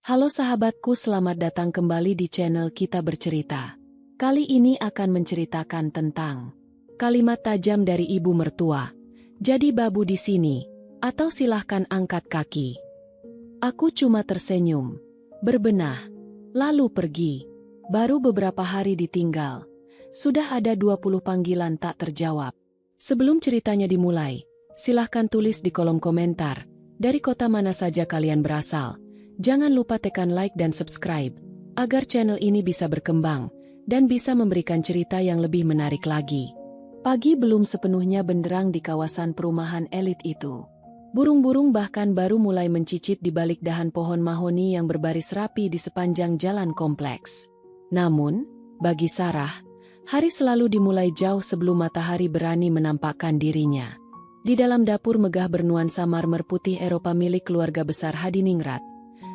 Halo sahabatku, selamat datang kembali di channel Kita Bercerita. Kali ini akan menceritakan tentang kalimat tajam dari ibu mertua. Jadi babu di sini, atau silahkan angkat kaki. Aku cuma tersenyum, berbenah, lalu pergi. Baru beberapa hari ditinggal, sudah ada 20 panggilan tak terjawab. Sebelum ceritanya dimulai, silahkan tulis di kolom komentar, dari kota mana saja kalian berasal. Jangan lupa tekan like dan subscribe, agar channel ini bisa berkembang, dan bisa memberikan cerita yang lebih menarik lagi. Pagi belum sepenuhnya benderang di kawasan perumahan elit itu. Burung-burung bahkan baru mulai mencicit di balik dahan pohon mahoni yang berbaris rapi di sepanjang jalan kompleks. Namun, bagi Sarah, hari selalu dimulai jauh sebelum matahari berani menampakkan dirinya. Di dalam dapur megah bernuansa marmer putih Eropa milik keluarga besar Hadiningrat,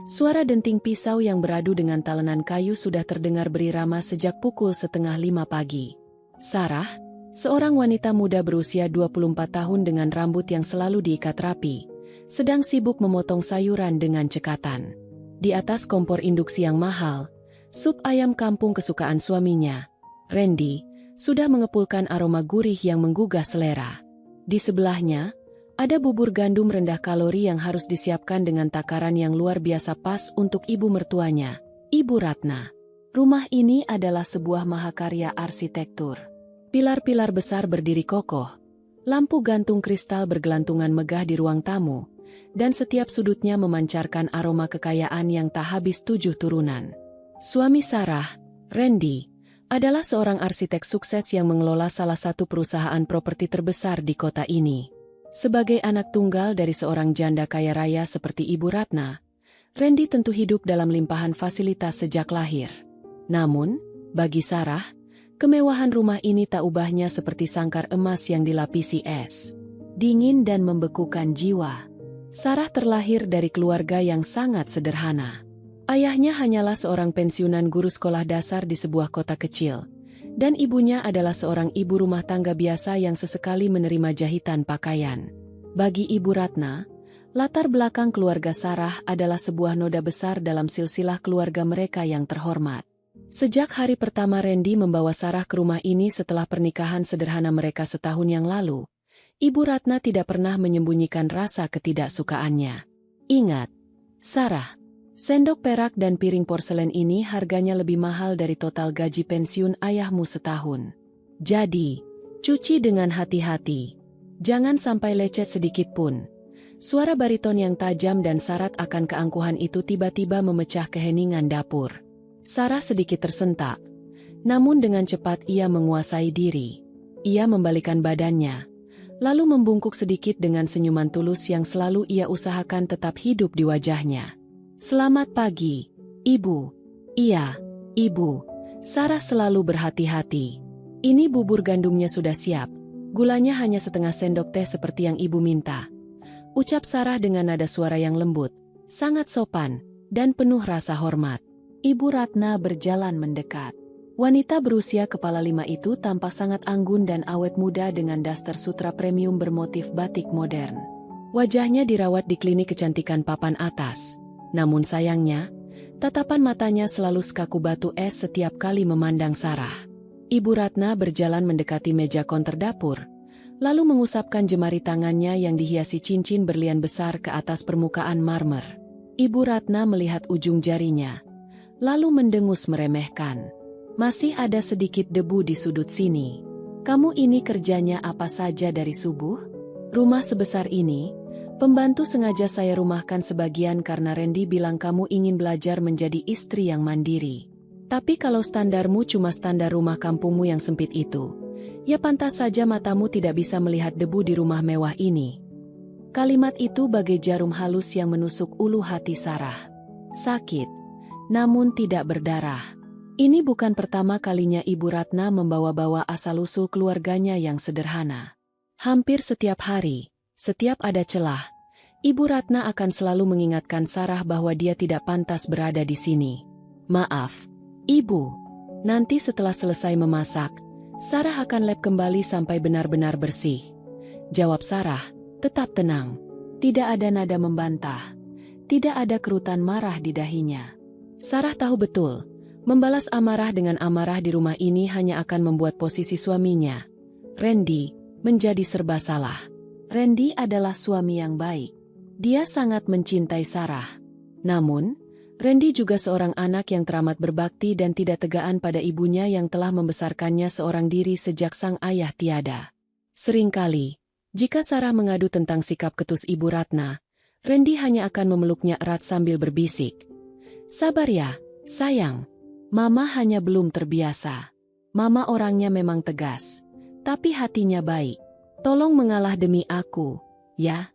suara denting pisau yang beradu dengan talenan kayu sudah terdengar berirama sejak pukul 4:30 pagi. Sarah, seorang wanita muda berusia 24 tahun dengan rambut yang selalu diikat rapi, sedang sibuk memotong sayuran dengan cekatan. Di atas kompor induksi yang mahal, sup ayam kampung kesukaan suaminya, Randy, sudah mengepulkan aroma gurih yang menggugah selera. Di sebelahnya, ada bubur gandum rendah kalori yang harus disiapkan dengan takaran yang luar biasa pas untuk ibu mertuanya, Ibu Ratna. Rumah ini adalah sebuah mahakarya arsitektur. Pilar-pilar besar berdiri kokoh, lampu gantung kristal bergelantungan megah di ruang tamu, dan setiap sudutnya memancarkan aroma kekayaan yang tak habis 7 turunan. Suami Sarah, Randy, adalah seorang arsitek sukses yang mengelola salah satu perusahaan properti terbesar di kota ini. Sebagai anak tunggal dari seorang janda kaya raya seperti Ibu Ratna, Randy tentu hidup dalam limpahan fasilitas sejak lahir. Namun, bagi Sarah, kemewahan rumah ini tak ubahnya seperti sangkar emas yang dilapisi es. Dingin dan membekukan jiwa. Sarah terlahir dari keluarga yang sangat sederhana. Ayahnya hanyalah seorang pensiunan guru sekolah dasar di sebuah kota kecil, dan ibunya adalah seorang ibu rumah tangga biasa yang sesekali menerima jahitan pakaian. Bagi Ibu Ratna, latar belakang keluarga Sarah adalah sebuah noda besar dalam silsilah keluarga mereka yang terhormat. Sejak hari pertama Randy membawa Sarah ke rumah ini setelah pernikahan sederhana mereka setahun yang lalu, Ibu Ratna tidak pernah menyembunyikan rasa ketidaksukaannya. Ingat, Sarah, sendok perak dan piring porselen ini harganya lebih mahal dari total gaji pensiun ayahmu setahun. Jadi, cuci dengan hati-hati. Jangan sampai lecet sedikit pun. Suara bariton yang tajam dan syarat akan keangkuhan itu tiba-tiba memecah keheningan dapur. Sarah sedikit tersentak. Namun dengan cepat ia menguasai diri. Ia membalikkan badannya, lalu membungkuk sedikit dengan senyuman tulus yang selalu ia usahakan tetap hidup di wajahnya. Selamat pagi, Ibu. Iya, Ibu. Sarah selalu berhati-hati. Ini bubur gandumnya sudah siap. Gulanya hanya setengah sendok teh seperti yang Ibu minta. Ucap Sarah dengan nada suara yang lembut, sangat sopan, dan penuh rasa hormat. Ibu Ratna berjalan mendekat. Wanita berusia kepala 5 itu tampak sangat anggun dan awet muda dengan daster sutra premium bermotif batik modern. Wajahnya dirawat di klinik kecantikan papan atas. Namun sayangnya, tatapan matanya selalu sekaku batu es setiap kali memandang Sarah. Ibu Ratna berjalan mendekati meja konter dapur, lalu mengusapkan jemari tangannya yang dihiasi cincin berlian besar ke atas permukaan marmer. Ibu Ratna melihat ujung jarinya, lalu mendengus meremehkan. Masih ada sedikit debu di sudut sini. Kamu ini kerjanya apa saja dari subuh? Rumah sebesar ini, pembantu sengaja saya rumahkan sebagian karena Randy bilang kamu ingin belajar menjadi istri yang mandiri. Tapi kalau standarmu cuma standar rumah kampungmu yang sempit itu, ya pantas saja matamu tidak bisa melihat debu di rumah mewah ini. Kalimat itu bagai jarum halus yang menusuk ulu hati Sarah. Sakit, namun tidak berdarah. Ini bukan pertama kalinya Ibu Ratna membawa-bawa asal-usul keluarganya yang sederhana. Hampir setiap hari, setiap ada celah, Ibu Ratna akan selalu mengingatkan Sarah bahwa dia tidak pantas berada di sini. Maaf, Ibu. Nanti setelah selesai memasak, Sarah akan lap kembali sampai benar-benar bersih. Jawab Sarah, tetap tenang. Tidak ada nada membantah. Tidak ada kerutan marah di dahinya. Sarah tahu betul, membalas amarah dengan amarah di rumah ini hanya akan membuat posisi suaminya, Randy, menjadi serba salah. Randy adalah suami yang baik. Dia sangat mencintai Sarah. Namun, Randy juga seorang anak yang teramat berbakti dan tidak tegaan pada ibunya yang telah membesarkannya seorang diri sejak sang ayah tiada. Seringkali, jika Sarah mengadu tentang sikap ketus Ibu Ratna, Randy hanya akan memeluknya erat sambil berbisik, "Sabar ya, sayang. Mama hanya belum terbiasa. Mama orangnya memang tegas, tapi hatinya baik. Tolong mengalah demi aku, ya."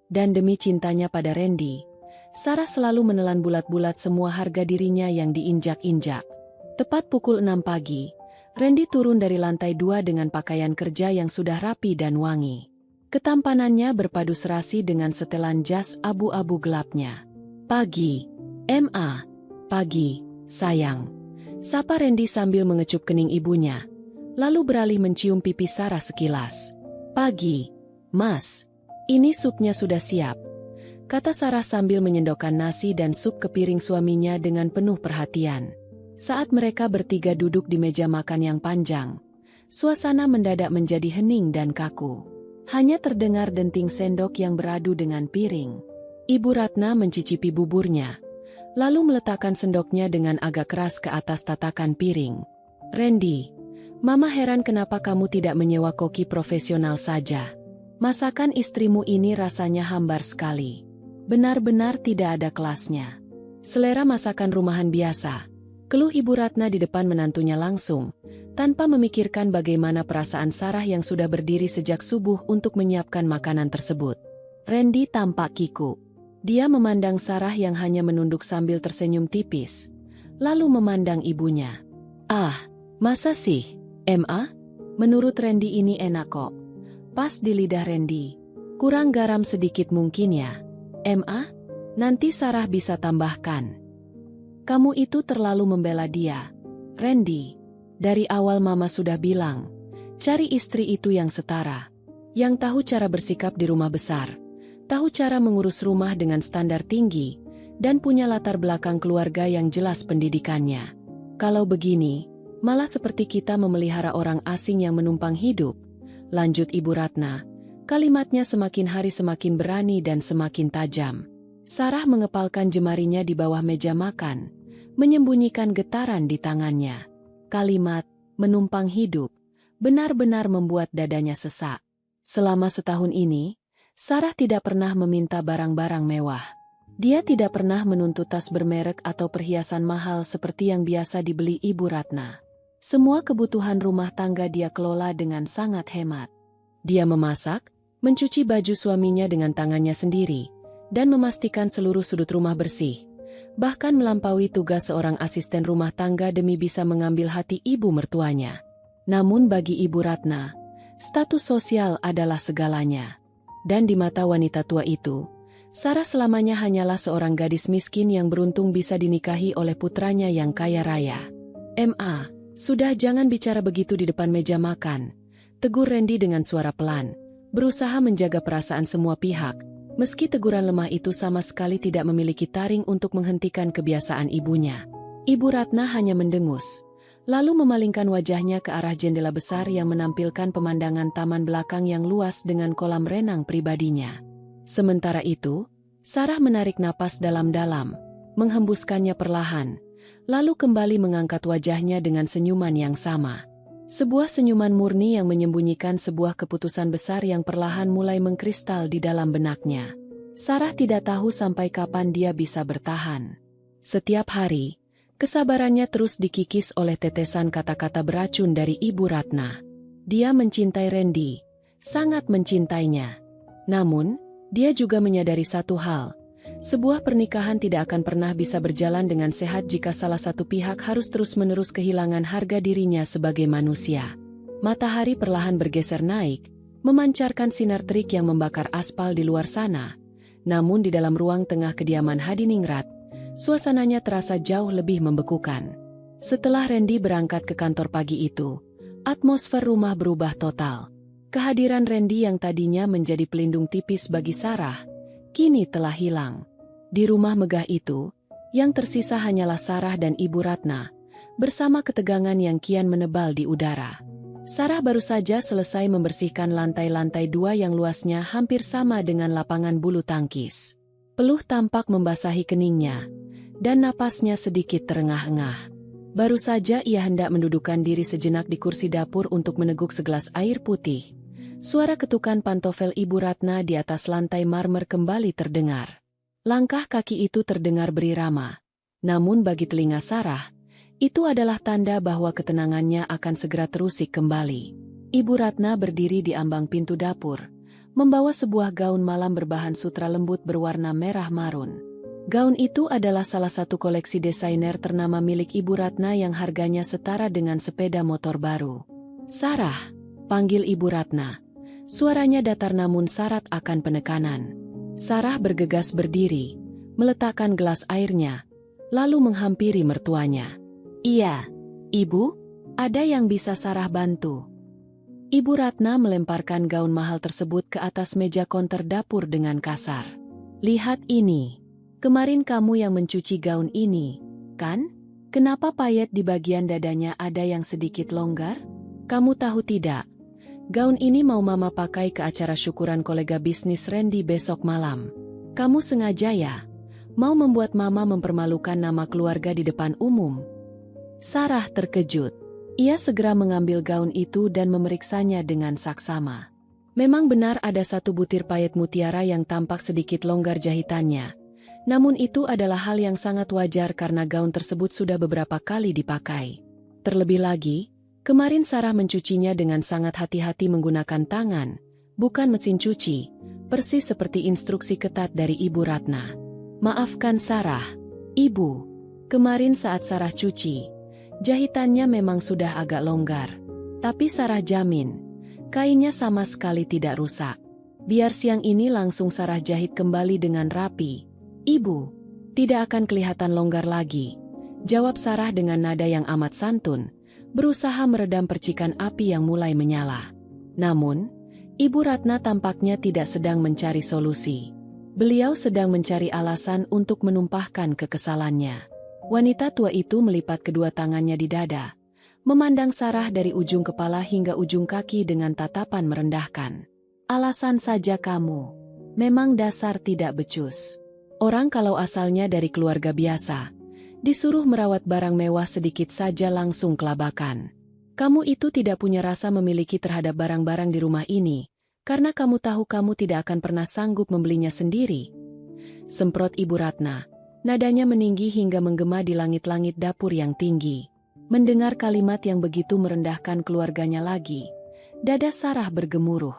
Dan demi cintanya pada Randy, Sarah selalu menelan bulat-bulat semua harga dirinya yang diinjak-injak. Tepat pukul 6 pagi, Randy turun dari lantai 2 dengan pakaian kerja yang sudah rapi dan wangi. Ketampanannya berpadu serasi dengan setelan jas abu-abu gelapnya. "Pagi, Ma. Pagi, sayang." Sapa Randy sambil mengecup kening ibunya, lalu beralih mencium pipi Sarah sekilas. "Pagi, Mas. Ini supnya sudah siap," kata Sarah sambil menyendokkan nasi dan sup ke piring suaminya dengan penuh perhatian. Saat mereka bertiga duduk di meja makan yang panjang, suasana mendadak menjadi hening dan kaku. Hanya terdengar denting sendok yang beradu dengan piring. Ibu Ratna mencicipi buburnya, lalu meletakkan sendoknya dengan agak keras ke atas tatakan piring. "Randy, Mama heran kenapa kamu tidak menyewa koki profesional saja. Masakan istrimu ini rasanya hambar sekali. Benar-benar tidak ada kelasnya. Selera masakan rumahan biasa," keluh Ibu Ratna di depan menantunya langsung, tanpa memikirkan bagaimana perasaan Sarah yang sudah berdiri sejak subuh untuk menyiapkan makanan tersebut. Randy tampak kikuk. Dia memandang Sarah yang hanya menunduk sambil tersenyum tipis, lalu memandang ibunya. "Ah, masa sih, Ma? Menurut Randy ini enak kok." Pas di lidah Randy. "Kurang garam sedikit mungkin ya, Ma? Nanti Sarah bisa tambahkan." "Kamu itu terlalu membela dia, Randy. Dari awal Mama sudah bilang, cari istri itu yang setara, yang tahu cara bersikap di rumah besar, tahu cara mengurus rumah dengan standar tinggi, dan punya latar belakang keluarga yang jelas pendidikannya. Kalau begini, malah seperti kita memelihara orang asing yang menumpang hidup," lanjut Ibu Ratna. Kalimatnya semakin hari semakin berani dan semakin tajam. Sarah mengepalkan jemarinya di bawah meja makan, menyembunyikan getaran di tangannya. Kalimat, menumpang hidup, benar-benar membuat dadanya sesak. Selama setahun ini, Sarah tidak pernah meminta barang-barang mewah. Dia tidak pernah menuntut tas bermerek atau perhiasan mahal seperti yang biasa dibeli Ibu Ratna. Semua kebutuhan rumah tangga dia kelola dengan sangat hemat. Dia memasak, mencuci baju suaminya dengan tangannya sendiri, dan memastikan seluruh sudut rumah bersih. Bahkan melampaui tugas seorang asisten rumah tangga demi bisa mengambil hati ibu mertuanya. Namun bagi Ibu Ratna, status sosial adalah segalanya. Dan di mata wanita tua itu, Sarah selamanya hanyalah seorang gadis miskin yang beruntung bisa dinikahi oleh putranya yang kaya raya. "Ma, sudah jangan bicara begitu di depan meja makan," tegur Randy dengan suara pelan, berusaha menjaga perasaan semua pihak, meski teguran lemah itu sama sekali tidak memiliki taring untuk menghentikan kebiasaan ibunya. Ibu Ratna hanya mendengus, lalu memalingkan wajahnya ke arah jendela besar yang menampilkan pemandangan taman belakang yang luas dengan kolam renang pribadinya. Sementara itu, Sarah menarik napas dalam-dalam, menghembuskannya perlahan, lalu kembali mengangkat wajahnya dengan senyuman yang sama. Sebuah senyuman murni yang menyembunyikan sebuah keputusan besar yang perlahan mulai mengkristal di dalam benaknya. Sarah tidak tahu sampai kapan dia bisa bertahan. Setiap hari, kesabarannya terus dikikis oleh tetesan kata-kata beracun dari Ibu Ratna. Dia mencintai Randy, sangat mencintainya. Namun, dia juga menyadari satu hal. Sebuah pernikahan tidak akan pernah bisa berjalan dengan sehat jika salah satu pihak harus terus-menerus kehilangan harga dirinya sebagai manusia. Matahari perlahan bergeser naik, memancarkan sinar terik yang membakar aspal di luar sana. Namun di dalam ruang tengah kediaman Hadiningrat, suasananya terasa jauh lebih membekukan. Setelah Randy berangkat ke kantor pagi itu, atmosfer rumah berubah total. Kehadiran Randy yang tadinya menjadi pelindung tipis bagi Sarah, kini telah hilang. Di rumah megah itu, yang tersisa hanyalah Sarah dan Ibu Ratna, bersama ketegangan yang kian menebal di udara. Sarah baru saja selesai membersihkan lantai-lantai 2 yang luasnya hampir sama dengan lapangan bulu tangkis. Peluh tampak membasahi keningnya, dan napasnya sedikit terengah-engah. Baru saja ia hendak mendudukkan diri sejenak di kursi dapur untuk meneguk segelas air putih. Suara ketukan pantofel Ibu Ratna di atas lantai marmer kembali terdengar. Langkah kaki itu terdengar berirama. Namun bagi telinga Sarah, itu adalah tanda bahwa ketenangannya akan segera terusik kembali. Ibu Ratna berdiri di ambang pintu dapur, membawa sebuah gaun malam berbahan sutra lembut berwarna merah marun. Gaun itu adalah salah satu koleksi desainer ternama milik Ibu Ratna yang harganya setara dengan sepeda motor baru. "Sarah," panggil Ibu Ratna. Suaranya datar namun syarat akan penekanan. Sarah bergegas berdiri, meletakkan gelas airnya, lalu menghampiri mertuanya. "Iya, Ibu, ada yang bisa Sarah bantu?" Ibu Ratna melemparkan gaun mahal tersebut ke atas meja konter dapur dengan kasar. "Lihat ini. Kemarin kamu yang mencuci gaun ini, kan? Kenapa payet di bagian dadanya ada yang sedikit longgar? Kamu tahu tidak? Gaun ini mau Mama pakai ke acara syukuran kolega bisnis Randy besok malam. Kamu sengaja ya? Mau membuat Mama mempermalukan nama keluarga di depan umum?" Sarah terkejut. Ia segera mengambil gaun itu dan memeriksanya dengan saksama. Memang benar ada satu butir payet mutiara yang tampak sedikit longgar jahitannya. Namun itu adalah hal yang sangat wajar karena gaun tersebut sudah beberapa kali dipakai. Terlebih lagi, kemarin Sarah mencucinya dengan sangat hati-hati menggunakan tangan, bukan mesin cuci, persis seperti instruksi ketat dari Ibu Ratna. "Maafkan Sarah, Ibu. Kemarin saat Sarah cuci, jahitannya memang sudah agak longgar. Tapi Sarah jamin, kainnya sama sekali tidak rusak. Biar siang ini langsung Sarah jahit kembali dengan rapi. Ibu, tidak akan kelihatan longgar lagi," jawab Sarah dengan nada yang amat santun, berusaha meredam percikan api yang mulai menyala. Namun, Ibu Ratna tampaknya tidak sedang mencari solusi. Beliau sedang mencari alasan untuk menumpahkan kekesalannya. Wanita tua itu melipat kedua tangannya di dada, memandang Sarah dari ujung kepala hingga ujung kaki dengan tatapan merendahkan. "Alasan saja kamu. Memang dasar tidak becus. Orang kalau asalnya dari keluarga biasa, disuruh merawat barang mewah sedikit saja langsung kelabakan. Kamu itu tidak punya rasa memiliki terhadap barang-barang di rumah ini, karena kamu tahu kamu tidak akan pernah sanggup membelinya sendiri," semprot Ibu Ratna. Nadanya meninggi hingga menggema di langit-langit dapur yang tinggi. Mendengar kalimat yang begitu merendahkan keluarganya lagi, dada Sarah bergemuruh.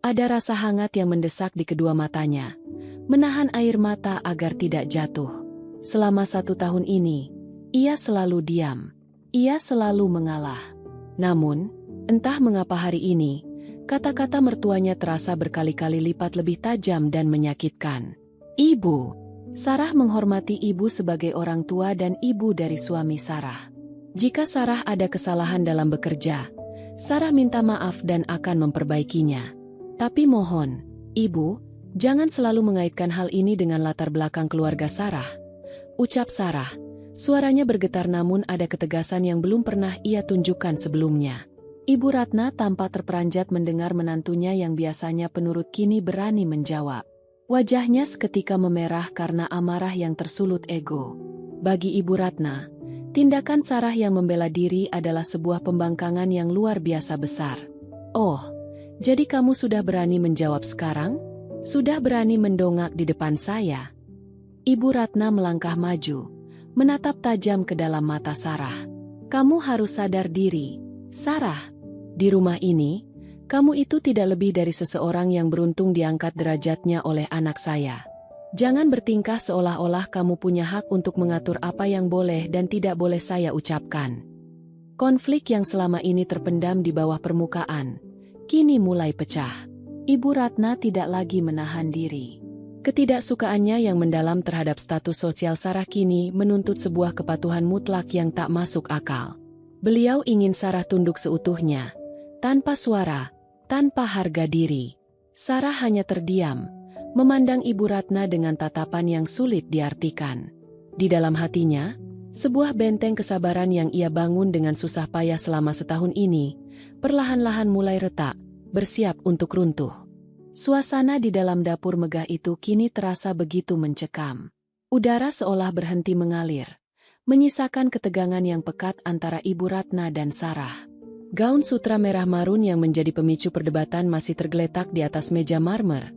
Ada rasa hangat yang mendesak di kedua matanya, menahan air mata agar tidak jatuh. Selama 1 tahun ini, ia selalu diam. Ia selalu mengalah. Namun, entah mengapa hari ini, kata-kata mertuanya terasa berkali-kali lipat lebih tajam dan menyakitkan. "Ibu." Sarah menghormati ibu sebagai orang tua dan ibu dari suami Sarah. Jika Sarah ada kesalahan dalam bekerja, Sarah minta maaf dan akan memperbaikinya. Tapi mohon, Ibu, jangan selalu mengaitkan hal ini dengan latar belakang keluarga Sarah, ucap Sarah. Suaranya bergetar namun ada ketegasan yang belum pernah ia tunjukkan sebelumnya. Ibu Ratna tampak terperanjat mendengar menantunya yang biasanya penurut kini berani menjawab. Wajahnya seketika memerah karena amarah yang tersulut ego. Bagi Ibu Ratna, tindakan Sarah yang membela diri adalah sebuah pembangkangan yang luar biasa besar. "Oh, jadi kamu sudah berani menjawab sekarang? Sudah berani mendongak di depan saya?" Ibu Ratna melangkah maju, menatap tajam ke dalam mata Sarah. "Kamu harus sadar diri, Sarah. Di rumah ini, kamu itu tidak lebih dari seseorang yang beruntung diangkat derajatnya oleh anak saya. Jangan bertingkah seolah-olah kamu punya hak untuk mengatur apa yang boleh dan tidak boleh saya ucapkan." Konflik yang selama ini terpendam di bawah permukaan, kini mulai pecah. Ibu Ratna tidak lagi menahan diri. Ketidaksukaannya yang mendalam terhadap status sosial Sarah kini menuntut sebuah kepatuhan mutlak yang tak masuk akal. Beliau ingin Sarah tunduk seutuhnya, tanpa suara, tanpa harga diri. Sarah hanya terdiam, memandang Ibu Ratna dengan tatapan yang sulit diartikan. Di dalam hatinya, sebuah benteng kesabaran yang ia bangun dengan susah payah selama setahun ini, perlahan-lahan mulai retak, bersiap untuk runtuh. Suasana di dalam dapur megah itu kini terasa begitu mencekam. Udara seolah berhenti mengalir, menyisakan ketegangan yang pekat antara Ibu Ratna dan Sarah. Gaun sutra merah marun yang menjadi pemicu perdebatan masih tergeletak di atas meja marmer,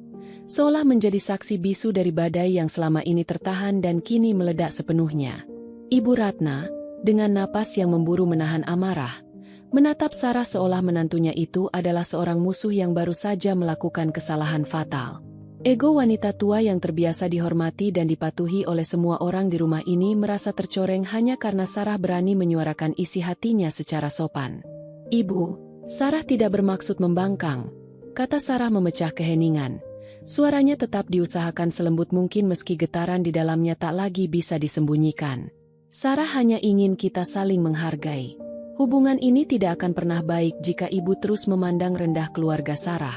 seolah menjadi saksi bisu dari badai yang selama ini tertahan dan kini meledak sepenuhnya. Ibu Ratna, dengan napas yang memburu menahan amarah, menatap Sarah seolah menantunya itu adalah seorang musuh yang baru saja melakukan kesalahan fatal. Ego wanita tua yang terbiasa dihormati dan dipatuhi oleh semua orang di rumah ini merasa tercoreng hanya karena Sarah berani menyuarakan isi hatinya secara sopan. "Ibu, Sarah tidak bermaksud membangkang," kata Sarah memecah keheningan. Suaranya tetap diusahakan selembut mungkin meski getaran di dalamnya tak lagi bisa disembunyikan. "Sarah hanya ingin kita saling menghargai. Hubungan ini tidak akan pernah baik jika ibu terus memandang rendah keluarga Sarah."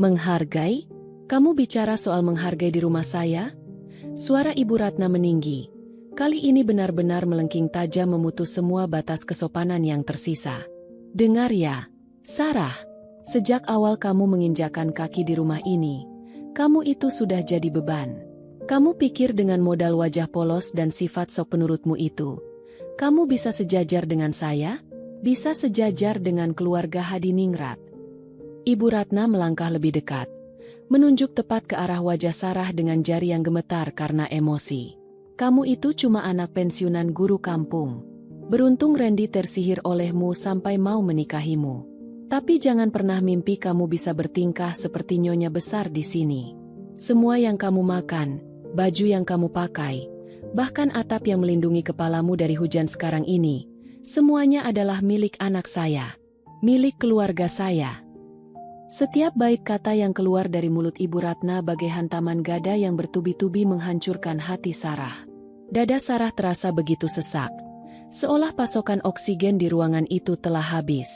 "Menghargai? Kamu bicara soal menghargai di rumah saya?" Suara Ibu Ratna meninggi. Kali ini benar-benar melengking tajam memutus semua batas kesopanan yang tersisa. "Dengar ya, Sarah. Sejak awal kamu menginjakkan kaki di rumah ini, kamu itu sudah jadi beban. Kamu pikir dengan modal wajah polos dan sifat sok penurutmu itu, kamu bisa sejajar dengan saya? Bisa sejajar dengan keluarga Hadiningrat?" Ibu Ratna melangkah lebih dekat, menunjuk tepat ke arah wajah Sarah dengan jari yang gemetar karena emosi. "Kamu itu cuma anak pensiunan guru kampung. Beruntung Randy tersihir olehmu sampai mau menikahimu. Tapi jangan pernah mimpi kamu bisa bertingkah seperti nyonya besar di sini. Semua yang kamu makan, baju yang kamu pakai, bahkan atap yang melindungi kepalamu dari hujan sekarang ini, semuanya adalah milik anak saya, milik keluarga saya." Setiap bait kata yang keluar dari mulut Ibu Ratna bagai hantaman gada yang bertubi-tubi menghancurkan hati Sarah. Dada Sarah terasa begitu sesak, seolah pasokan oksigen di ruangan itu telah habis.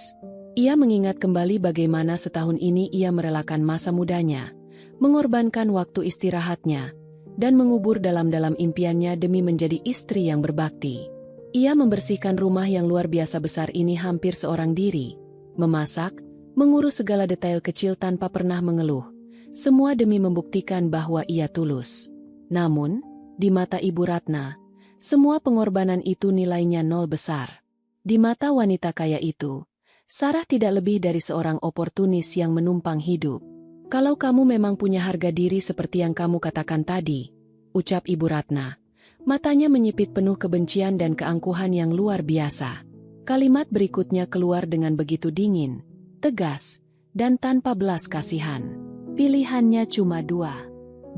Ia mengingat kembali bagaimana setahun ini ia merelakan masa mudanya, mengorbankan waktu istirahatnya, dan mengubur dalam-dalam impiannya demi menjadi istri yang berbakti. Ia membersihkan rumah yang luar biasa besar ini hampir seorang diri, memasak, mengurus segala detail kecil tanpa pernah mengeluh, semua demi membuktikan bahwa ia tulus. Namun, di mata Ibu Ratna, semua pengorbanan itu nilainya nol besar. Di mata wanita kaya itu, Sarah tidak lebih dari seorang oportunis yang menumpang hidup. "Kalau kamu memang punya harga diri seperti yang kamu katakan tadi," ucap Ibu Ratna, matanya menyipit penuh kebencian dan keangkuhan yang luar biasa. Kalimat berikutnya keluar dengan begitu dingin, tegas, dan tanpa belas kasihan. "Pilihannya cuma dua.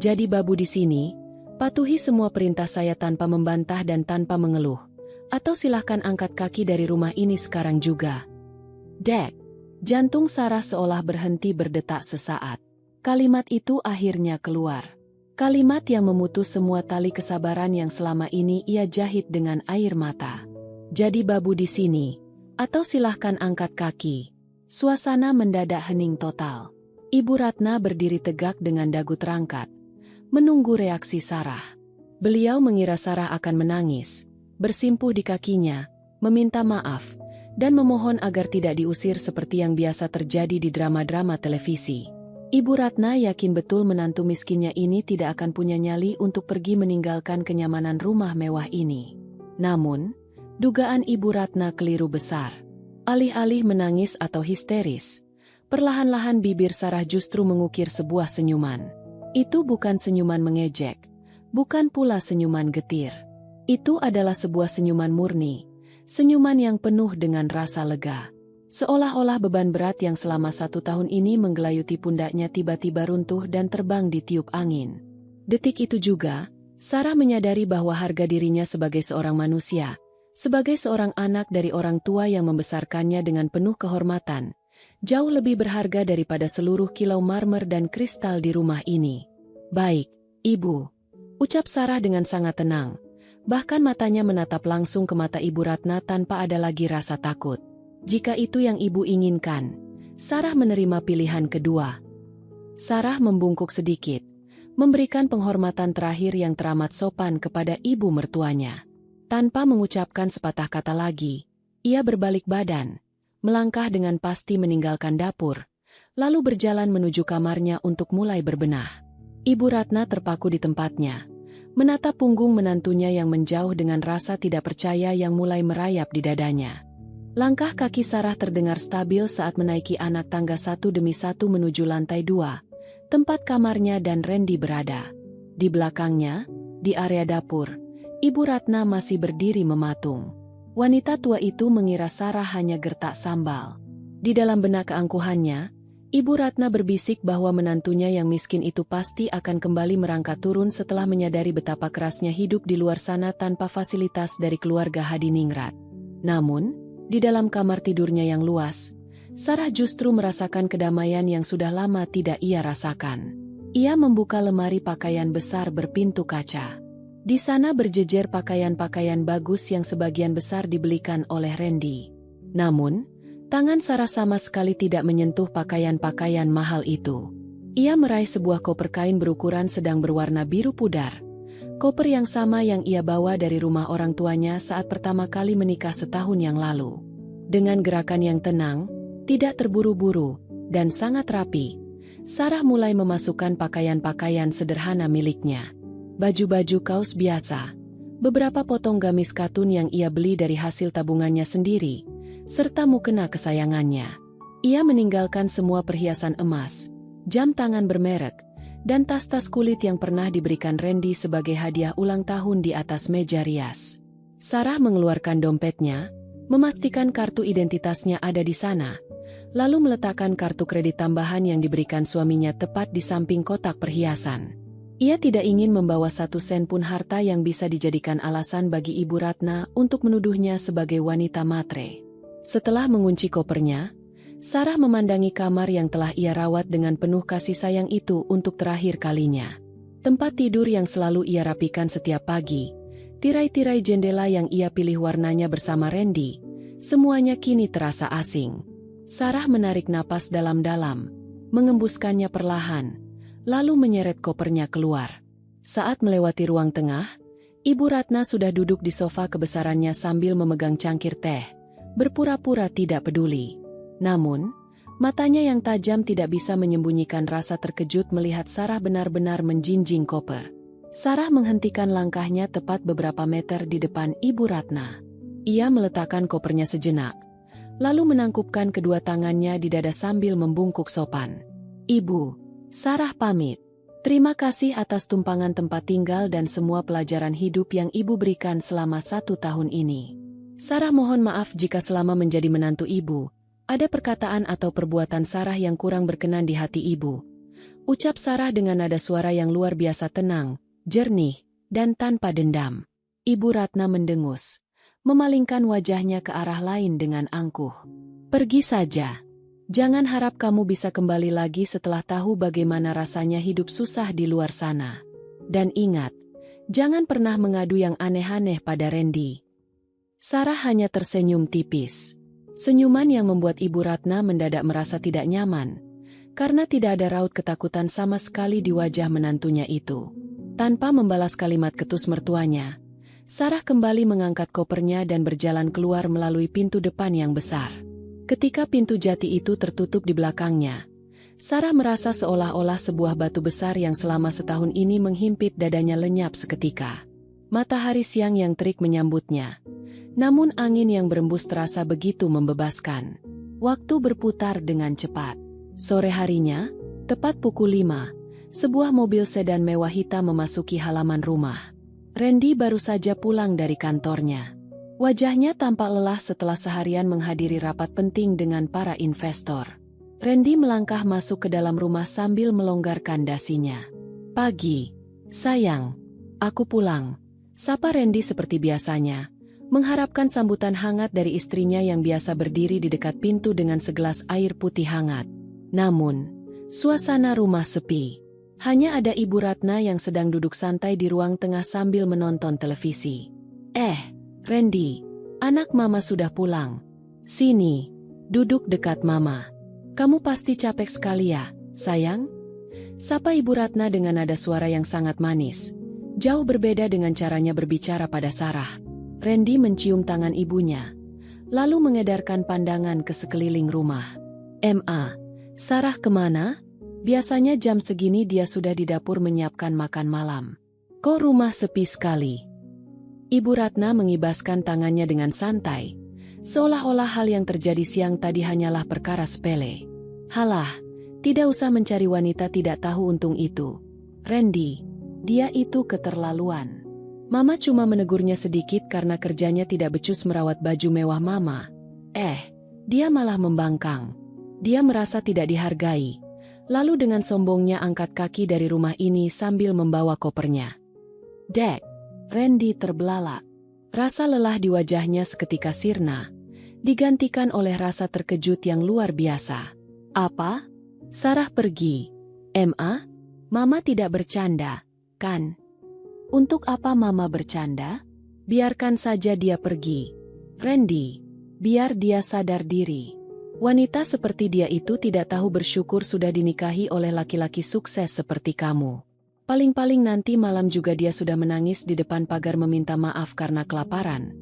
Jadi babu di sini, patuhi semua perintah saya tanpa membantah dan tanpa mengeluh, atau silahkan angkat kaki dari rumah ini sekarang juga." Dek! Jantung Sarah seolah berhenti berdetak sesaat. Kalimat itu akhirnya keluar. Kalimat yang memutus semua tali kesabaran yang selama ini ia jahit dengan air mata. "Jadi babu di sini, atau silahkan angkat kaki." Suasana mendadak hening total. Ibu Ratna berdiri tegak dengan dagu terangkat, menunggu reaksi Sarah. Beliau mengira Sarah akan menangis, bersimpuh di kakinya, meminta maaf, dan memohon agar tidak diusir seperti yang biasa terjadi di drama-drama televisi. Ibu Ratna yakin betul menantu miskinnya ini tidak akan punya nyali untuk pergi meninggalkan kenyamanan rumah mewah ini. Namun, dugaan Ibu Ratna keliru besar. Alih-alih menangis atau histeris, perlahan-lahan bibir Sarah justru mengukir sebuah senyuman. Itu bukan senyuman mengejek, bukan pula senyuman getir. Itu adalah sebuah senyuman murni, senyuman yang penuh dengan rasa lega. Seolah-olah beban berat yang selama 1 tahun ini menggelayuti pundaknya tiba-tiba runtuh dan terbang ditiup angin. Detik itu juga, Sarah menyadari bahwa harga dirinya sebagai seorang manusia, sebagai seorang anak dari orang tua yang membesarkannya dengan penuh kehormatan, jauh lebih berharga daripada seluruh kilau marmer dan kristal di rumah ini. "Baik, Ibu," ucap Sarah dengan sangat tenang, bahkan matanya menatap langsung ke mata Ibu Ratna tanpa ada lagi rasa takut. "Jika itu yang Ibu inginkan," Sarah menerima pilihan kedua. Sarah membungkuk sedikit, memberikan penghormatan terakhir yang teramat sopan kepada ibu mertuanya. Tanpa mengucapkan sepatah kata lagi, ia berbalik badan, melangkah dengan pasti meninggalkan dapur, lalu berjalan menuju kamarnya untuk mulai berbenah. Ibu Ratna terpaku di tempatnya, menatap punggung menantunya yang menjauh dengan rasa tidak percaya yang mulai merayap di dadanya. Langkah kaki Sarah terdengar stabil saat menaiki anak tangga satu demi satu menuju lantai 2, tempat kamarnya dan Randy berada. Di belakangnya, di area dapur, Ibu Ratna masih berdiri mematung. Wanita tua itu mengira Sarah hanya gertak sambal. Di dalam benak keangkuhannya, Ibu Ratna berbisik bahwa menantunya yang miskin itu pasti akan kembali merangkak turun setelah menyadari betapa kerasnya hidup di luar sana tanpa fasilitas dari keluarga Hadiningrat. Namun, di dalam kamar tidurnya yang luas, Sarah justru merasakan kedamaian yang sudah lama tidak ia rasakan. Ia membuka lemari pakaian besar berpintu kaca. Di sana berjejer pakaian-pakaian bagus yang sebagian besar dibelikan oleh Randy. Namun, tangan Sarah sama sekali tidak menyentuh pakaian-pakaian mahal itu. Ia meraih sebuah koper kain berukuran sedang berwarna biru pudar. Koper yang sama yang ia bawa dari rumah orang tuanya saat pertama kali menikah setahun yang lalu. Dengan gerakan yang tenang, tidak terburu-buru, dan sangat rapi, Sarah mulai memasukkan pakaian-pakaian sederhana miliknya. Baju-baju kaos biasa, beberapa potong gamis katun yang ia beli dari hasil tabungannya sendiri, serta mukena kesayangannya. Ia meninggalkan semua perhiasan emas, jam tangan bermerek, dan tas-tas kulit yang pernah diberikan Randy sebagai hadiah ulang tahun di atas meja rias. Sarah mengeluarkan dompetnya, memastikan kartu identitasnya ada di sana, lalu meletakkan kartu kredit tambahan yang diberikan suaminya tepat di samping kotak perhiasan. Ia tidak ingin membawa satu sen pun harta yang bisa dijadikan alasan bagi Ibu Ratna untuk menuduhnya sebagai wanita matre. Setelah mengunci kopernya, Sarah memandangi kamar yang telah ia rawat dengan penuh kasih sayang itu untuk terakhir kalinya. Tempat tidur yang selalu ia rapikan setiap pagi, tirai-tirai jendela yang ia pilih warnanya bersama Randy, semuanya kini terasa asing. Sarah menarik napas dalam-dalam, mengembuskannya perlahan, lalu menyeret kopernya keluar. Saat melewati ruang tengah, Ibu Ratna sudah duduk di sofa kebesarannya sambil memegang cangkir teh, berpura-pura tidak peduli. Namun, matanya yang tajam tidak bisa menyembunyikan rasa terkejut melihat Sarah benar-benar menjinjing koper. Sarah menghentikan langkahnya tepat beberapa meter di depan Ibu Ratna. Ia meletakkan kopernya sejenak, lalu menangkupkan kedua tangannya di dada sambil membungkuk sopan. "Ibu, Sarah pamit. Terima kasih atas tumpangan tempat tinggal dan semua pelajaran hidup yang Ibu berikan selama 1 tahun ini. Sarah mohon maaf jika selama menjadi menantu Ibu, ada perkataan atau perbuatan Sarah yang kurang berkenan di hati Ibu," ucap Sarah dengan nada suara yang luar biasa tenang, jernih, dan tanpa dendam. Ibu Ratna mendengus, memalingkan wajahnya ke arah lain dengan angkuh. "Pergi saja. Jangan harap kamu bisa kembali lagi setelah tahu bagaimana rasanya hidup susah di luar sana. Dan ingat, jangan pernah mengadu yang aneh-aneh pada Randy." Sarah hanya tersenyum tipis. Senyuman yang membuat Ibu Ratna mendadak merasa tidak nyaman, karena tidak ada raut ketakutan sama sekali di wajah menantunya itu. Tanpa membalas kalimat ketus mertuanya, Sarah kembali mengangkat kopernya dan berjalan keluar melalui pintu depan yang besar. Ketika pintu jati itu tertutup di belakangnya, Sarah merasa seolah-olah sebuah batu besar yang selama setahun ini menghimpit dadanya lenyap seketika. Matahari siang yang terik menyambutnya, namun angin yang berembus terasa begitu membebaskan. Waktu berputar dengan cepat. Sore harinya, tepat pukul 5, sebuah mobil sedan mewah hitam memasuki halaman rumah. Randy baru saja pulang dari kantornya. Wajahnya tampak lelah setelah seharian menghadiri rapat penting dengan para investor. Randy melangkah masuk ke dalam rumah sambil melonggarkan dasinya. "Pagi, sayang. Aku pulang," sapa Randy seperti biasanya, mengharapkan sambutan hangat dari istrinya yang biasa berdiri di dekat pintu dengan segelas air putih hangat. Namun, suasana rumah sepi. Hanya ada Ibu Ratna yang sedang duduk santai di ruang tengah sambil menonton televisi. Randy, anak Mama sudah pulang. Sini, duduk dekat Mama. Kamu pasti capek sekali ya, sayang?" Sapa Ibu Ratna dengan nada suara yang sangat manis. Jauh berbeda dengan caranya berbicara pada Sarah. Randy mencium tangan ibunya, lalu mengedarkan pandangan ke sekeliling rumah. "Ma, Sarah kemana? Biasanya jam segini dia sudah di dapur menyiapkan makan malam. Kok rumah sepi sekali?" Ibu Ratna mengibaskan tangannya dengan santai, seolah-olah hal yang terjadi siang tadi hanyalah perkara sepele. "Halah, tidak usah mencari wanita tidak tahu untung itu. Randy, dia itu keterlaluan." Mama cuma menegurnya sedikit karena kerjanya tidak becus merawat baju mewah Mama. Dia malah membangkang. Dia merasa tidak dihargai. Lalu dengan sombongnya angkat kaki dari rumah ini sambil membawa kopernya. "Dek." Randy terbelalak. Rasa lelah di wajahnya seketika sirna, digantikan oleh rasa terkejut yang luar biasa. "Apa? Sarah pergi? Ma? Mama tidak bercanda, kan?" "Untuk apa Mama bercanda? Biarkan saja dia pergi. Randy, biar dia sadar diri. Wanita seperti dia itu tidak tahu bersyukur sudah dinikahi oleh laki-laki sukses seperti kamu. Paling-paling nanti malam juga dia sudah menangis di depan pagar meminta maaf karena kelaparan,"